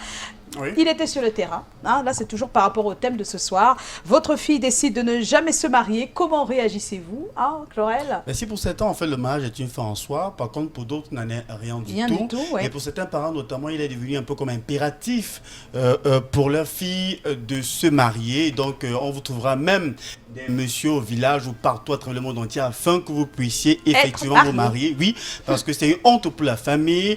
S2: Oui. Il était sur le terrain. Là, c'est toujours par rapport au thème de ce soir. Votre fille décide de ne jamais se marier. Comment réagissez-vous, Chlorel?
S3: Si pour certains, en fait, le mariage est une fin en soi. Par contre, pour d'autres, n'en est rien du tout. Ouais. Et pour certains parents, notamment, il est devenu un peu comme impératif pour leur fille de se marier. Donc, on vous trouvera même des messieurs au village ou partout à travers le monde entier afin que vous puissiez effectivement vous marier. Oui, parce que c'est une honte pour la famille.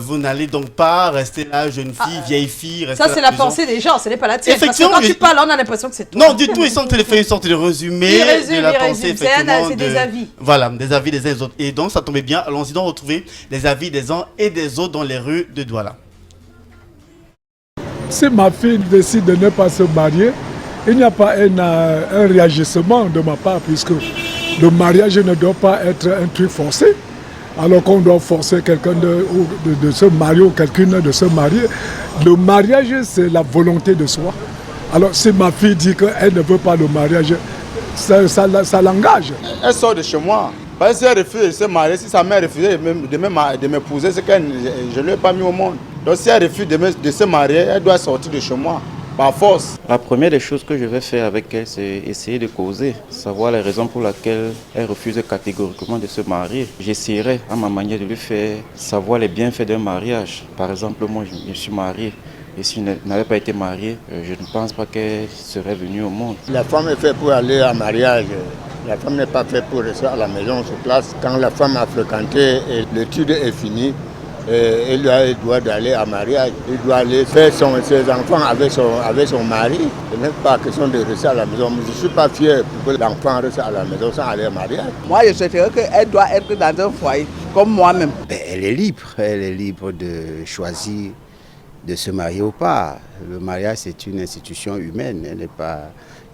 S3: Vous n'allez donc pas rester là, jeune fille, vieille fille.
S2: Ça, c'est la pensée des gens, ce n'est pas la tienne. Parce que quand tu parles, on a l'impression que c'est toi.
S3: Non, du tout, ils sont fait une sorte de résumé de la pensée, effectivement.
S2: C'est des avis.
S3: Voilà, des avis des uns et des autres. Et donc, ça tombait bien. Allons-y donc retrouver les avis des uns et des autres dans les rues de Douala.
S13: Si ma fille décide de ne pas se marier, il n'y a pas un réagissement de ma part, puisque le mariage ne doit pas être un truc forcé. Alors qu'on doit forcer quelqu'un de se marier ou quelqu'une de se marier. Le mariage, c'est la volonté de soi. Alors si ma fille dit qu'elle ne veut pas le mariage, ça l'engage.
S14: Elle sort de chez moi. Parce que si elle refuse de se marier, si sa mère refusait de m'épouser, c'est que je ne l'ai pas mis au monde. Donc si elle refuse de se marier, elle doit sortir de chez moi. Par force.
S15: La première des choses que je vais faire avec elle, c'est essayer de causer, savoir les raisons pour lesquelles elle refuse catégoriquement de se marier. J'essaierai à ma manière de lui faire savoir les bienfaits d'un mariage. Par exemple, moi je suis marié. Et si je n'avais pas été marié, je ne pense pas qu'elle serait venue au monde.
S16: La femme est faite pour aller en mariage. La femme n'est pas faite pour rester à la maison sur place. Quand la femme a fréquenté et l'étude est finie, il doit aller à mariage, il doit aller faire ses enfants avec son mari. Ce n'est pas question de rester à la maison. Je ne suis pas fier pour que l'enfant reste à la maison sans aller à mariage.
S17: Moi, je souhaiterais qu'elle doit être dans un foyer, comme moi-même.
S18: Elle est libre de choisir de se marier ou pas. Le mariage, c'est une institution humaine,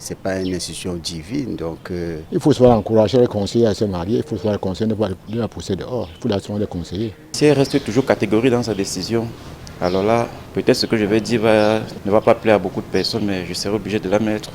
S18: c'est pas une institution divine. Donc,
S16: il faut soit encourager les conseillers à se marier, il faut soit les conseiller ne pas la pousser dehors, il faut la conseiller.
S15: Si elle reste toujours catégorique dans sa décision, alors là, peut-être ce que je vais dire ne va pas plaire à beaucoup de personnes, mais je serai obligé de la mettre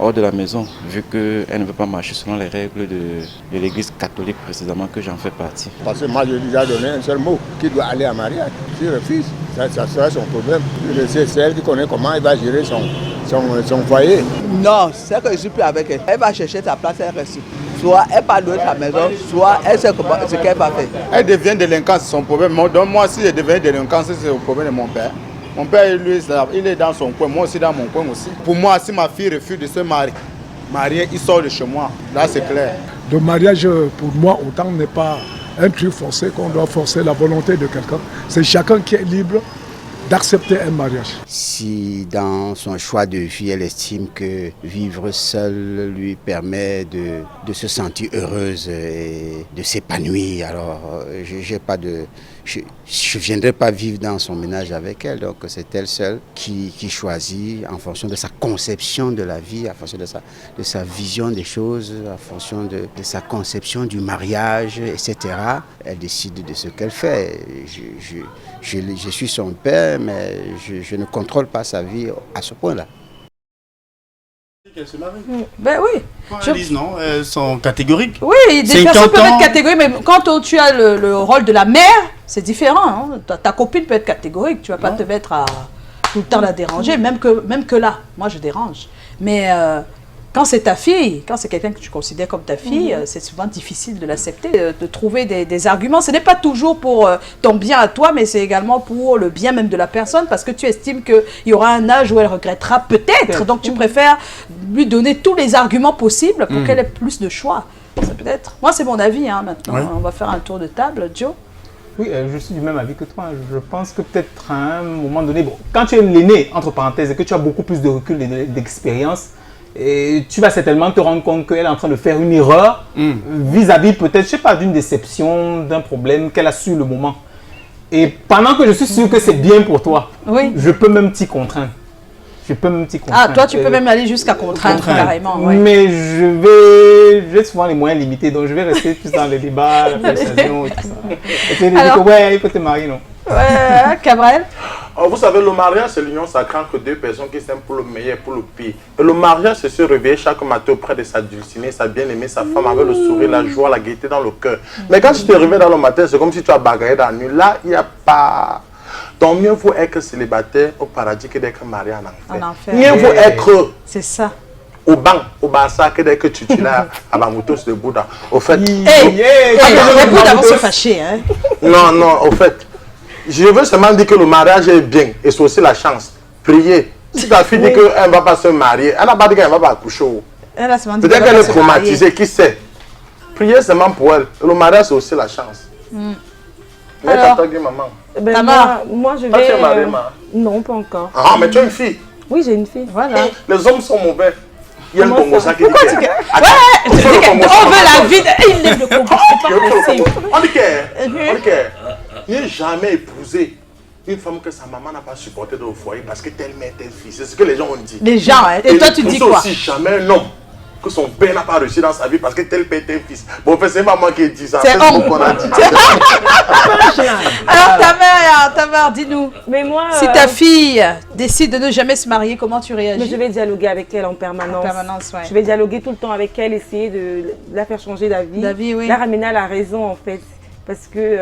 S15: hors de la maison, vu qu'elle ne veut pas marcher selon les règles de l'église catholique précisément, que j'en fais partie.
S16: Parce que moi, je lui ai donné un seul mot, qui doit aller à mariage. S'il refuse, ça sera son problème. C'est elle qui connaît comment elle va gérer son foyer.
S17: Non, c'est que je suis plus avec elle. Elle va chercher sa place, elle reste. Soit elle part de sa maison, soit elle sait ce qu'elle va faire.
S14: Elle devient délinquante, c'est son problème. Donc moi, si je deviens délinquant, c'est le problème de mon père. Mon père, lui, il est dans son coin, moi aussi dans mon coin aussi. Pour moi, si ma fille refuse de se marier, il sort de chez moi. Là, c'est clair.
S13: Le mariage, pour moi, autant n'est pas un truc forcé qu'on doit forcer la volonté de quelqu'un. C'est chacun qui est libre d'accepter un mariage.
S18: Si dans son choix de vie, elle estime que vivre seule lui permet de se sentir heureuse et de s'épanouir, alors je ne viendrai pas vivre dans son ménage avec elle. Donc c'est elle seule qui choisit en fonction de sa conception de la vie, en fonction de sa vision des choses, en fonction de sa conception du mariage, etc. Elle décide de ce qu'elle fait. Je suis son père, mais je ne contrôle pas sa vie à ce point-là.
S3: Qu'elle se marie.
S2: Ben oui.
S3: Non, elles sont catégoriques.
S2: Oui, des personnes peuvent être catégoriques, mais quand tu as le rôle de la mère, c'est différent. Hein. Ta copine peut être catégorique, tu ne vas pas te mettre à tout le temps la déranger, même que là, moi je dérange. Mais quand c'est ta fille, quand c'est quelqu'un que tu considères comme ta fille, c'est souvent difficile de l'accepter, de trouver des arguments. Ce n'est pas toujours pour ton bien à toi, mais c'est également pour le bien même de la personne, parce que tu estimes qu'il y aura un âge où elle regrettera peut-être. Donc tu préfères lui donner tous les arguments possibles pour qu'elle ait plus de choix. Ça peut être. Moi, c'est mon avis maintenant. Ouais. On va faire un tour de table. Joe?
S5: Oui, je suis du même avis que toi. Je pense que peut-être à un moment donné, quand tu es l'aîné, entre parenthèses, et que tu as beaucoup plus de recul et d'expérience, et tu vas certainement te rendre compte qu'elle est en train de faire une erreur vis-à-vis peut-être, je sais pas, d'une déception, d'un problème qu'elle a su le moment. Et pendant que je suis sûr que c'est bien pour toi, je peux même t'y contraindre. Ah, toi, tu peux même aller jusqu'à contraindre carrément. Ouais. Mais j'ai souvent les moyens limités, donc je vais rester plus dans les débats, la persuasion et tout ça. Et tu dis que il faut te marier, non?
S2: Ouais, Cabrel?
S4: Vous savez, le mariage, c'est l'union sacrée entre deux personnes qui s'aiment pour le meilleur et pour le pire. Et le mariage, c'est se réveiller chaque matin auprès de sa dulcinée, sa bien-aimée, sa femme, avec le sourire, la joie, la gaieté dans le cœur. Mais quand tu te réveilles dans le matin, c'est comme si tu as bagarré dans la nuit. Là, il n'y a pas... Donc, mieux vaut être célibataire au paradis que d'être marié en enfer. Mieux vaut être...
S2: C'est ça.
S4: Au banc, au Barça, que dès que tu es là, à Bamutos de Bouddha. Au fait...
S2: Les Bouddhas vont se fâcher, hein.
S4: Non, au fait... Je veux seulement dire que le mariage est bien et c'est aussi la chance. Priez. Si ta fille dit qu'elle ne va pas se marier, elle n'a pas dit qu'elle ne va pas accoucher. Peut-être qu'elle est traumatisée, qui sait. Priez seulement pour elle. Le mariage, c'est aussi la chance. Mais
S2: Alors,
S4: maman.
S6: Moi, je vais...
S4: Tu es mariée, maman?
S6: Non, pas encore.
S4: Ah, mais tu as une fille?
S6: Oui, j'ai une fille. Voilà.
S4: Les hommes sont mauvais. Il y a le Congo, ça qui dit
S2: tu dis on veut la vie. Il lève le Congo, c'est pas possible.
S4: On dit qu'il n'y a jamais épousé une femme que sa maman n'a pas supporté dans le foyer parce que telle mère, tel fils. C'est ce que les gens ont dit.
S2: Les gens, hein. Et toi, tu dis quoi?
S4: Aussi jamais un homme que son père n'a pas réussi dans sa vie parce que tel père, tel fils. Bon, c'est pas moi qui dis ça.
S2: C'est
S4: ce qu'on a dit.
S2: Alors, ta mère, dis-nous.
S6: Mais moi,
S2: si ta fille décide de ne jamais se marier, comment tu réagis?
S6: Mais je vais dialoguer avec elle en permanence.
S2: Ouais.
S6: Je vais dialoguer tout le temps avec elle, essayer de la faire changer d'avis.
S2: Oui.
S6: La ramener à la raison, en fait. Parce que,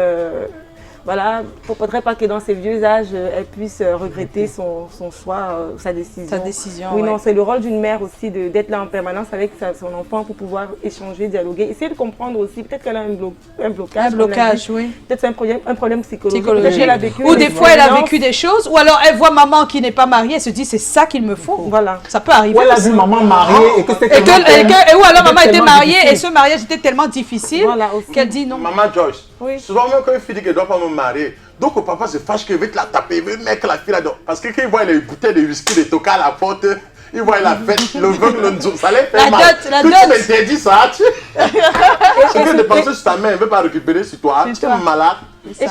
S6: voilà, il ne faudrait pas que dans ses vieux âges, elle puisse regretter son choix, sa décision.
S2: Sa décision,
S6: oui,
S2: ouais.
S6: non, c'est le rôle d'une mère aussi d'être là en permanence avec son enfant pour pouvoir échanger, dialoguer. Essayer de comprendre aussi, peut-être qu'elle a un blocage.
S2: Un blocage, oui.
S6: Peut-être c'est un problème psychologique.
S2: Elle a vécu, ou des fois, elle a vécu des choses, ou alors elle voit maman qui n'est pas mariée, elle se dit c'est ça qu'il me faut.
S6: Voilà.
S2: Ça peut arriver.
S5: Ou elle a vu maman mariée et que c'était
S2: ou alors maman était mariée et ce mariage était tellement difficile qu'elle dit non.
S4: Maman Joyce, souvent même quand une fille dit qu'elle ne doit pas me marier, donc le papa se fâche qu'il veut te la taper, il veut mettre la fille là-dedans. Parce que quand il voit les bouteilles de whisky, les toca à la porte, il voit la fête, le vin, ça les fait mal.
S2: La
S4: tu
S2: dot.
S4: m'interdis ça, tu veux dépenser sur ta main, il ne veut pas récupérer sur toi, tu es malade.
S6: Et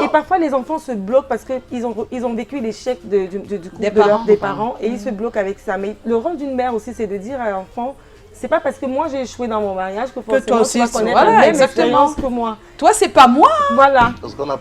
S6: parfois les enfants se bloquent parce qu'ils ont vécu l'échec du couple des parents et ils se bloquent avec ça. Mais le rôle d'une mère aussi, c'est de dire à l'enfant, c'est pas parce que moi j'ai échoué dans mon mariage que forcément
S2: toi aussi,
S6: tu vas connaître la même expérience que moi.
S2: Toi, c'est pas moi.
S6: Voilà.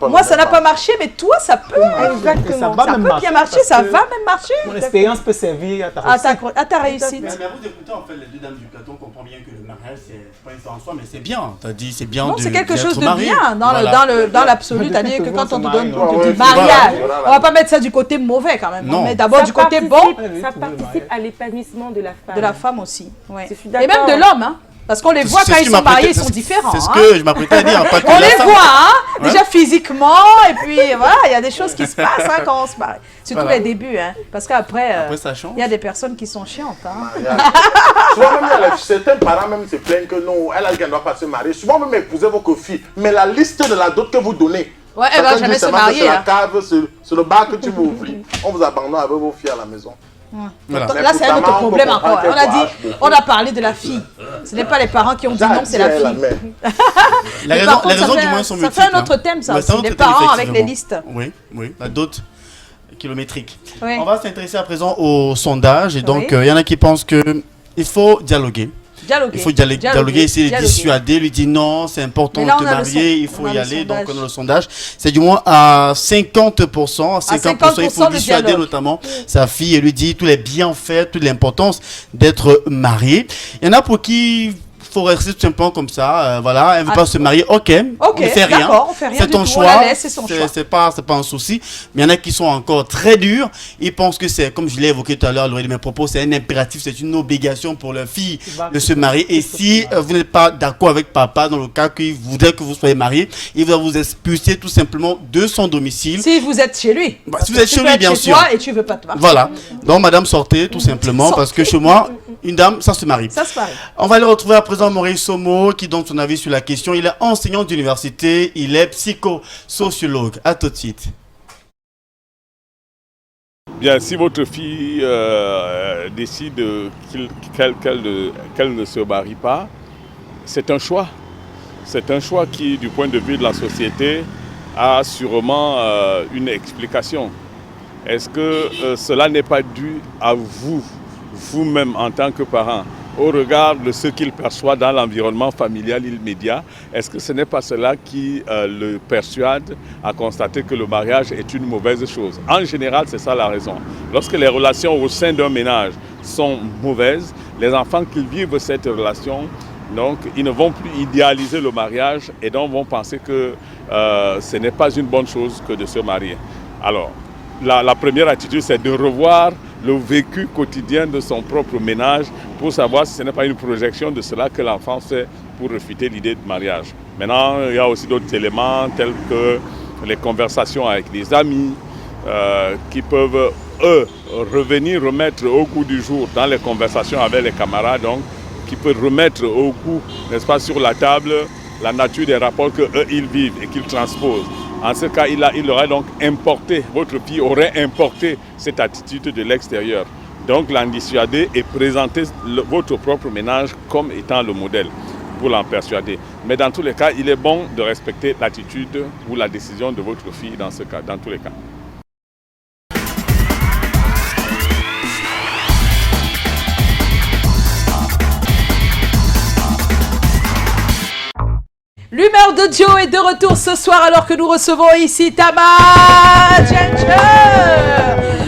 S2: Moi, ça n'a pas marché, mais toi, ça peut.
S6: Exactement.
S2: Ça peut bien marcher, ça va même marcher.
S5: Mon expérience peut servir à ta réussite.
S2: À ta réussite.
S3: Mais à vous d'écouter, en fait, les deux dames du plateau, on comprend bien que le mariage, c'est pas une fin en soi, mais c'est bien. Tu as dit, c'est bien.
S2: Non, c'est quelque chose de
S3: marié.
S2: bien dans l'absolu. C'est-à-dire que quand on te donne du mariage, on va pas mettre ça du côté mauvais quand même.
S3: Non.
S2: Mais d'abord du côté bon.
S6: Ça participe à l'épanouissement de la femme.
S2: De la femme aussi.
S6: Et
S2: même de l'homme, hein. Parce qu'on les voit quand ils sont mariés, ils sont différents.
S3: C'est ce que je m'apprêtais à dire.
S2: On les voit, hein, déjà physiquement, et puis voilà, il y a des choses qui se passent quand on se marie. Surtout les débuts, hein, parce qu'après, il y a des personnes qui sont chiantes. Hein.
S4: Souvent même, certains parents même se plaignent que non, elle ne doit pas se marier. Souvent même, épousez vos filles, mais la liste de la dot que vous donnez,
S2: ouais, elle va jamais se marier.
S4: C'est la cave, c'est le bar que tu veux ouvrir. On vous abandonne avec vos filles à la maison.
S2: Voilà. Là, c'est un autre problème encore. On a parlé de la fille. Ce n'est pas les parents qui ont dit non, c'est la fille.
S3: Les raisons du moins sont multiples.
S2: Ça fait un autre thème, ça aussi. Les parents avec les listes.
S3: Oui, la dot kilométrique.
S2: Oui.
S3: On va s'intéresser à présent au sondage. Et donc, il y en a qui pensent qu'il faut dialoguer. Il faut dialoguer, essayer de dissuader, lui dire non, c'est important de te marier, il faut y aller. Donc, on a le sondage. C'est du moins à 50%. 50%, il faut dissuader notamment sa fille et lui dire tous les bienfaits, toute l'importance d'être marié. Il y en a pour qui faut rester tout simplement comme ça, voilà, elle ne veut pas se marier, ok, on ne fait rien, c'est ton choix, c'est pas un souci, mais il y en a qui sont encore très durs, ils pensent que c'est, comme je l'ai évoqué tout à l'heure, lors de mes propos, c'est un impératif, c'est une obligation pour leur fille de se marier, et si vous n'êtes pas d'accord avec papa, dans le cas qu'il voudrait que vous soyez marié, il va vous expulser tout simplement de son domicile.
S2: Si vous êtes chez lui.
S3: Si vous êtes chez lui, bien sûr.
S2: Et tu veux pas te marier.
S3: Voilà, donc madame, sortez tout simplement, parce que chez moi, une dame, ça se marie.
S2: Ça se marie.
S3: On va le retrouver à présent Maurice Somo qui donne son avis sur la question. Il est enseignant d'université, il est psychosociologue. À tout de suite.
S19: Bien, si votre fille décide qu'elle ne se marie pas, c'est un choix. C'est un choix qui, du point de vue de la société, a sûrement une explication. Est-ce que cela n'est pas dû à vous, vous-même en tant que parent, au regard de ce qu'il perçoit dans l'environnement familial immédiat, est-ce que ce n'est pas cela qui le persuade à constater que le mariage est une mauvaise chose? En général, c'est ça la raison. Lorsque les relations au sein d'un ménage sont mauvaises, les enfants qui vivent cette relation, donc, ils ne vont plus idéaliser le mariage et donc vont penser que ce n'est pas une bonne chose que de se marier. Alors, la première attitude, c'est de revoir le vécu quotidien de son propre ménage pour savoir si ce n'est pas une projection de cela que l'enfant fait pour refuter l'idée de mariage. Maintenant, il y a aussi d'autres éléments tels que les conversations avec les amis qui peuvent, eux, remettre au goût du jour dans les conversations avec les camarades, donc qui peuvent remettre au goût, n'est-ce pas, sur la table la nature des rapports qu'eux, ils vivent et qu'ils transposent. En ce cas, il aurait donc importé, votre fille aurait importé cette attitude de l'extérieur. Donc l'en dissuader et présenter votre propre ménage comme étant le modèle pour l'en persuader. Mais dans tous les cas, il est bon de respecter l'attitude ou la décision de votre fille dans ce cas, dans tous les cas.
S2: L'humeur de Joe est de retour ce soir alors que nous recevons ici Tama Ginger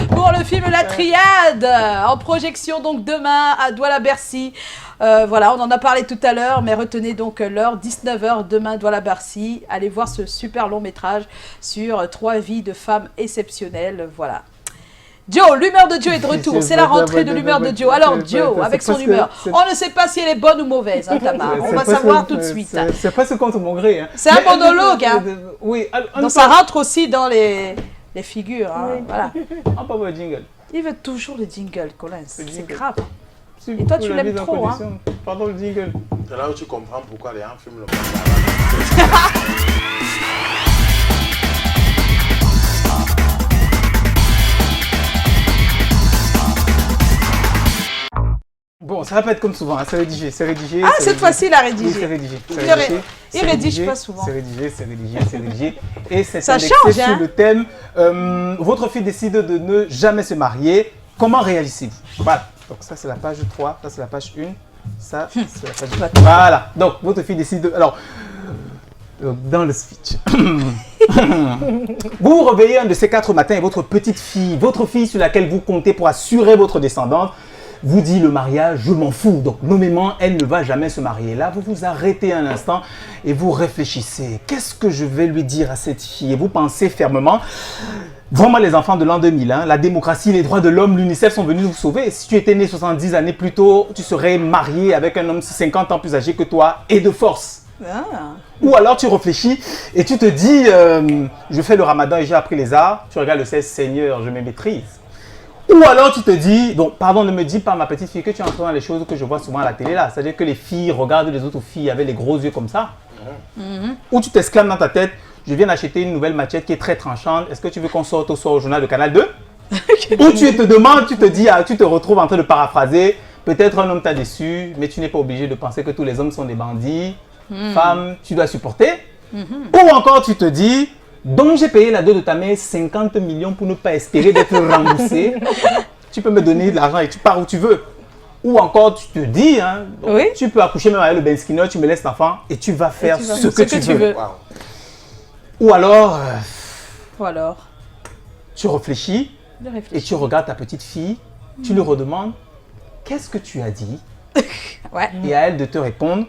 S2: pour le film La Triade en projection donc demain à Douala-Bercy. Voilà, on en a parlé tout à l'heure, mais retenez donc l'heure, 19h demain Douala-Bercy. Allez voir ce super long métrage sur 3 vies de femmes exceptionnelles. Voilà. Joe, l'humeur de Joe est de retour. C'est la rentrée de l'humeur de Joe. Alors Joe, avec son humeur, on ne sait pas si elle est bonne ou mauvaise, hein, Tamar. On va savoir tout de suite.
S5: C'est presque contre mon gré. Hein.
S2: C'est un monologue. Hein.
S5: Oui.
S2: Donc ça rentre aussi dans les figures. Hein.
S5: Oui.
S2: Voilà.
S5: On peut voir le jingle.
S2: Il veut toujours le jingle, Colin. C'est grave. Et toi, tu l'aimes trop. Hein.
S5: Pardon, le jingle.
S4: C'est là où tu comprends pourquoi les gens fument le mandarin.
S5: Bon, ça va pas être comme souvent, hein. C'est rédigé.
S2: Ah, cette fois-ci, il a rédigé.
S5: Oui, c'est rédigé.
S2: Il rédige pas souvent.
S5: C'est rédigé. Et c'est
S2: ça
S5: indexé
S2: change,
S5: sur le thème votre fille décide de ne jamais se marier. Comment réagissez-vous? Voilà. Donc ça, c'est la page 3. Ça, c'est la page 1. Ça, c'est la page 2. Voilà. Donc, votre fille décide de... Alors, dans le speech. Vous vous réveillez un de ces 4 matins et votre fille sur laquelle vous comptez pour assurer votre descendance, vous dit le mariage, je m'en fous. Donc, nommément, elle ne va jamais se marier. Là, vous vous arrêtez un instant et vous réfléchissez. Qu'est-ce que je vais lui dire à cette fille? Et vous pensez fermement. Vraiment, les enfants de l'an 2000, hein, la démocratie, les droits de l'homme, l'UNICEF sont venus vous sauver. Si tu étais né 70 années plus tôt, tu serais marié avec un homme 50 ans plus âgé que toi et de force. Ah. Ou alors tu réfléchis et tu te dis, je fais le ramadan et j'ai appris les arts. Tu regardes le 16, Seigneur, je me maîtrise. Ou alors tu te dis, donc pardon, ne me dis pas ma petite fille que tu entres dans les choses que je vois souvent à la télé là. C'est-à-dire que les filles regardent les autres filles avec les gros yeux comme ça. Ou tu t'exclames dans ta tête, je viens d'acheter une nouvelle machette qui est très tranchante. Est-ce que tu veux qu'on sorte au soir au journal de Canal 2? Ou tu te demandes, tu te dis, tu te retrouves en train de paraphraser. Peut-être un homme t'a déçu, mais tu n'es pas obligé de penser que tous les hommes sont des bandits. Femme, tu dois supporter. Ou encore tu te dis, donc j'ai payé la dot de ta mère 50 millions pour ne pas espérer d'être remboursé. Tu peux me donner de l'argent et tu pars où tu veux. Ou encore tu te dis, hein, oui, tu peux accoucher même avec le Ben Skinner, tu me laisses l'enfant et tu vas faire ce que tu veux. Wow. Ou alors, tu réfléchis et tu regardes ta petite fille, tu lui redemandes, qu'est-ce que tu as dit? Et à elle de te répondre,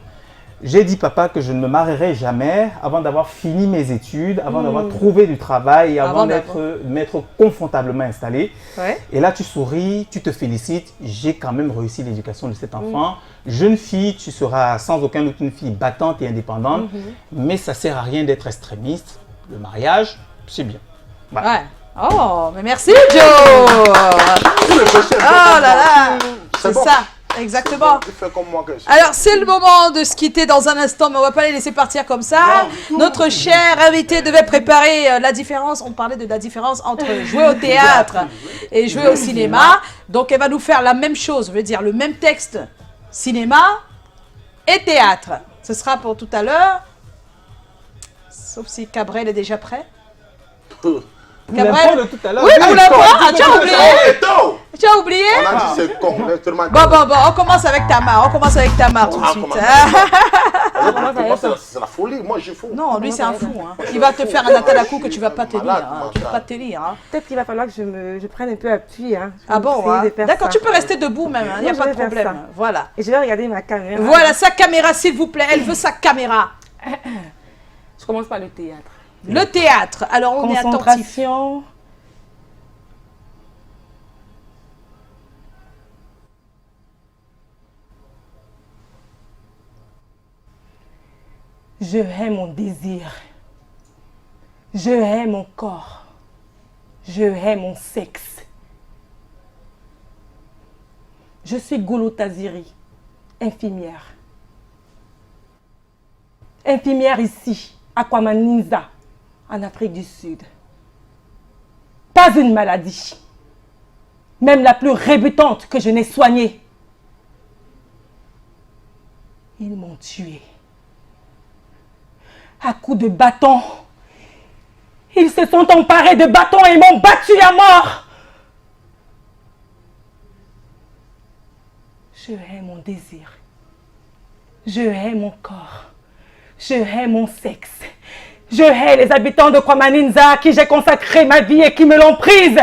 S5: j'ai dit papa que je ne me marierai jamais avant d'avoir fini mes études, avant d'avoir trouvé du travail et avant d'être confortablement installé. Et là tu souris, tu te félicites, j'ai quand même réussi l'éducation de cet enfant. Jeune fille, tu seras sans aucun doute une fille battante et indépendante, mais ça ne sert à rien d'être extrémiste. Le mariage, c'est bien. Voilà.
S2: Oh, mais merci Joe. Oh là là, c'est bon. Ça. Exactement. Alors, c'est le moment de se quitter dans un instant, mais on ne va pas les laisser partir comme ça. Notre cher invité devait préparer la différence. On parlait de la différence entre jouer au théâtre et jouer au cinéma. Donc, elle va nous faire la même chose, je veux dire le même texte, cinéma et théâtre. Ce sera pour tout à l'heure. Sauf si Cabrel est déjà prêt. Cabrel.
S5: de tout à l'heure.
S2: Oui, pour la voix. Ah, tu as oublié. Tu as oublié?
S4: On a dit c'est con.
S2: Bon, on commence avec Tamar. On commence avec Tamar tout de suite.
S4: C'est la folie, moi je fous.
S2: Non, lui c'est un fou. Hein. Il va te faire un atalakou que tu vas pas tenir. Hein. Tu vas pas tenir. Hein.
S6: Peut-être qu'il va falloir que je prenne un peu appui. Hein.
S2: Ah bon, hein. D'accord, tu peux rester debout même. Il n'y a pas de problème. Voilà.
S6: Et je vais regarder ma caméra.
S2: Voilà, sa caméra s'il vous plaît. Elle veut sa caméra.
S6: Je commence par le théâtre.
S2: Le théâtre. Alors on est attentif.
S6: Concentration. Je hais mon désir. Je hais mon corps. Je hais mon sexe. Je suis Golo Taziri, infirmière. Infirmière ici, à Kwamaninza, en Afrique du Sud. Pas une maladie, même la plus rébutante que je n'ai soignée. Ils m'ont tuée. À coups de bâton. Ils se sont emparés de bâtons et m'ont battu à mort. Je hais mon désir. Je hais mon corps. Je hais mon sexe. Je hais les habitants de Kwamaninza à qui j'ai consacré ma vie et qui me l'ont prise.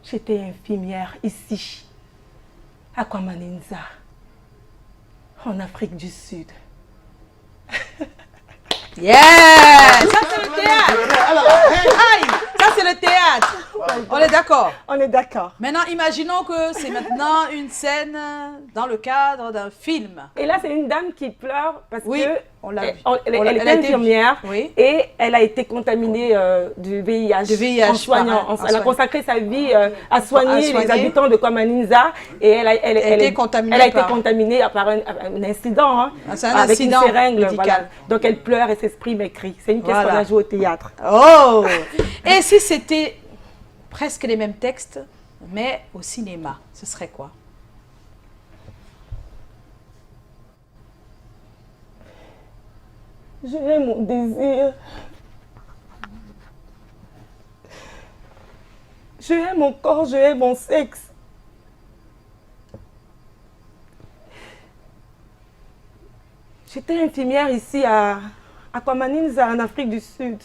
S6: J'étais infirmière ici, à Kwamaninza, en Afrique du Sud.
S2: Yeah! Ça c'est le théâtre! Aïe! Ça c'est le théâtre! On est d'accord?
S6: On est d'accord.
S2: Maintenant, imaginons que c'est maintenant une scène dans le cadre d'un film.
S6: Et là, c'est une dame qui pleure parce
S2: oui,
S6: que
S2: on l'a vu.
S6: Elle est infirmière et elle a été contaminée du VIH, en soignant. Elle a consacré sa vie à soigner les habitants de Kwamaninza et elle a été contaminée par un incident, hein, avec une seringue. Voilà. Donc elle pleure et s'exprime écrit. C'est une pièce qu'on a jouée au théâtre.
S2: Oh! Et si c'était presque les mêmes textes, mais au cinéma, ce serait quoi?
S6: Je hais mon désir. Je hais mon corps, je hais mon sexe. J'étais infirmière ici à Kwamaninza, en Afrique du Sud.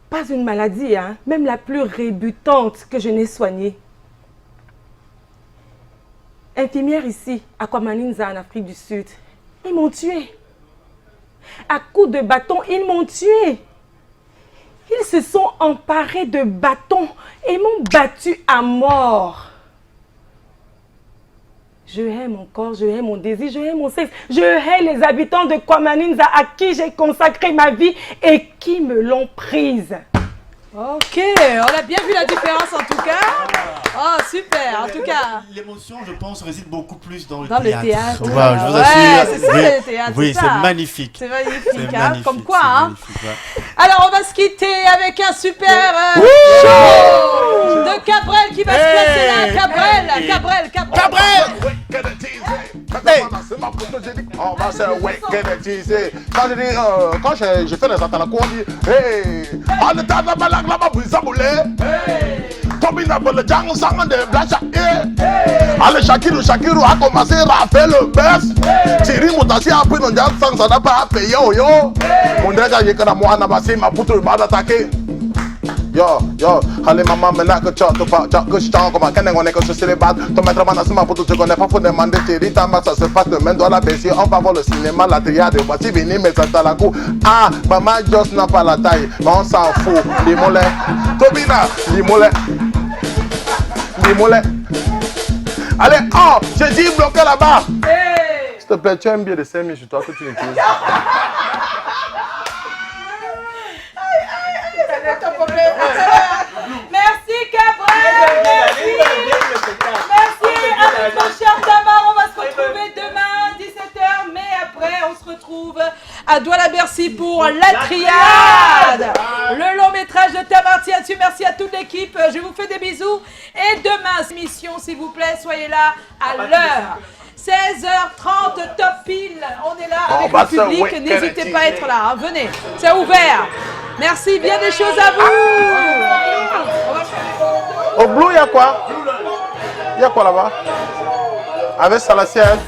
S6: Pas une maladie, hein, même la plus rébutante que je n'ai soignée. Infirmière ici, à Kwamaninza, en Afrique du Sud. Ils m'ont tuée. À coups de bâton, ils m'ont tuée. Ils se sont emparés de bâtons et m'ont battu à mort. Je hais mon corps, je hais mon désir, je hais mon sexe. Je hais les habitants de Kwamaninza à qui j'ai consacré ma vie et qui me l'ont prise.
S2: Ok, on a bien vu la différence en tout cas. Oh, super, en tout cas.
S3: L'émotion, je pense, réside beaucoup plus dans le
S2: théâtre.
S3: Wow, je vous
S2: assure.
S3: C'est
S2: ça le théâtre.
S3: Oui, c'est magnifique.
S2: C'est magnifique, hein, comme quoi. Hein. Alors, on va se quitter avec un super show de Cabrel qui va se placer là. Cabrel.
S4: Quand j'ai fait les atalakou, on dit hey, allez, Shakiru a commencé à faire le best. Thierry Moutassi a pris notre sang, ça n'a pas payé. Yo, mon dragage, j'ai quand moi, Nabassi, ma poutre m'a attaqué. Yo, allez maman, maintenant que tu que je t'en commence, quand on est que je suis les bad, ton maître m'a ma poutre, tu connais pas, faut demander Thierry, ta main, ça se passe demain dans la baisse, on va voir le cinéma, la triade, voici venir, mais ça t'a la cour. Ah, maman, Joss n'a pas la taille, mais on s'en fout. Les mollets, Tobina, les mollets. Allez, oh, j'ai dit bloquer là-bas. Hey. S'il te plaît, tu aimes bien les 5 000 sur toi que tu l'utilises.
S2: Merci Cabrel. Merci avec mon cher Tamar. On va se retrouver demain 17h, mais après on se retrouve à Douala-Bercy pour La Triade, le long métrage de Tamar Tiansou. Merci à toute l'équipe, je vous fais des bisous et demain, mission s'il vous plaît, soyez là à l'heure. 16h30, top pile. On est là avec
S4: bah,
S2: le public.
S4: ouais,
S2: N'hésitez pas à être là. Hein. Venez, c'est ouvert. Merci, bien des choses à vous.
S4: Au bleu, il y a quoi? Il y a quoi là-bas? Avec Salaciel.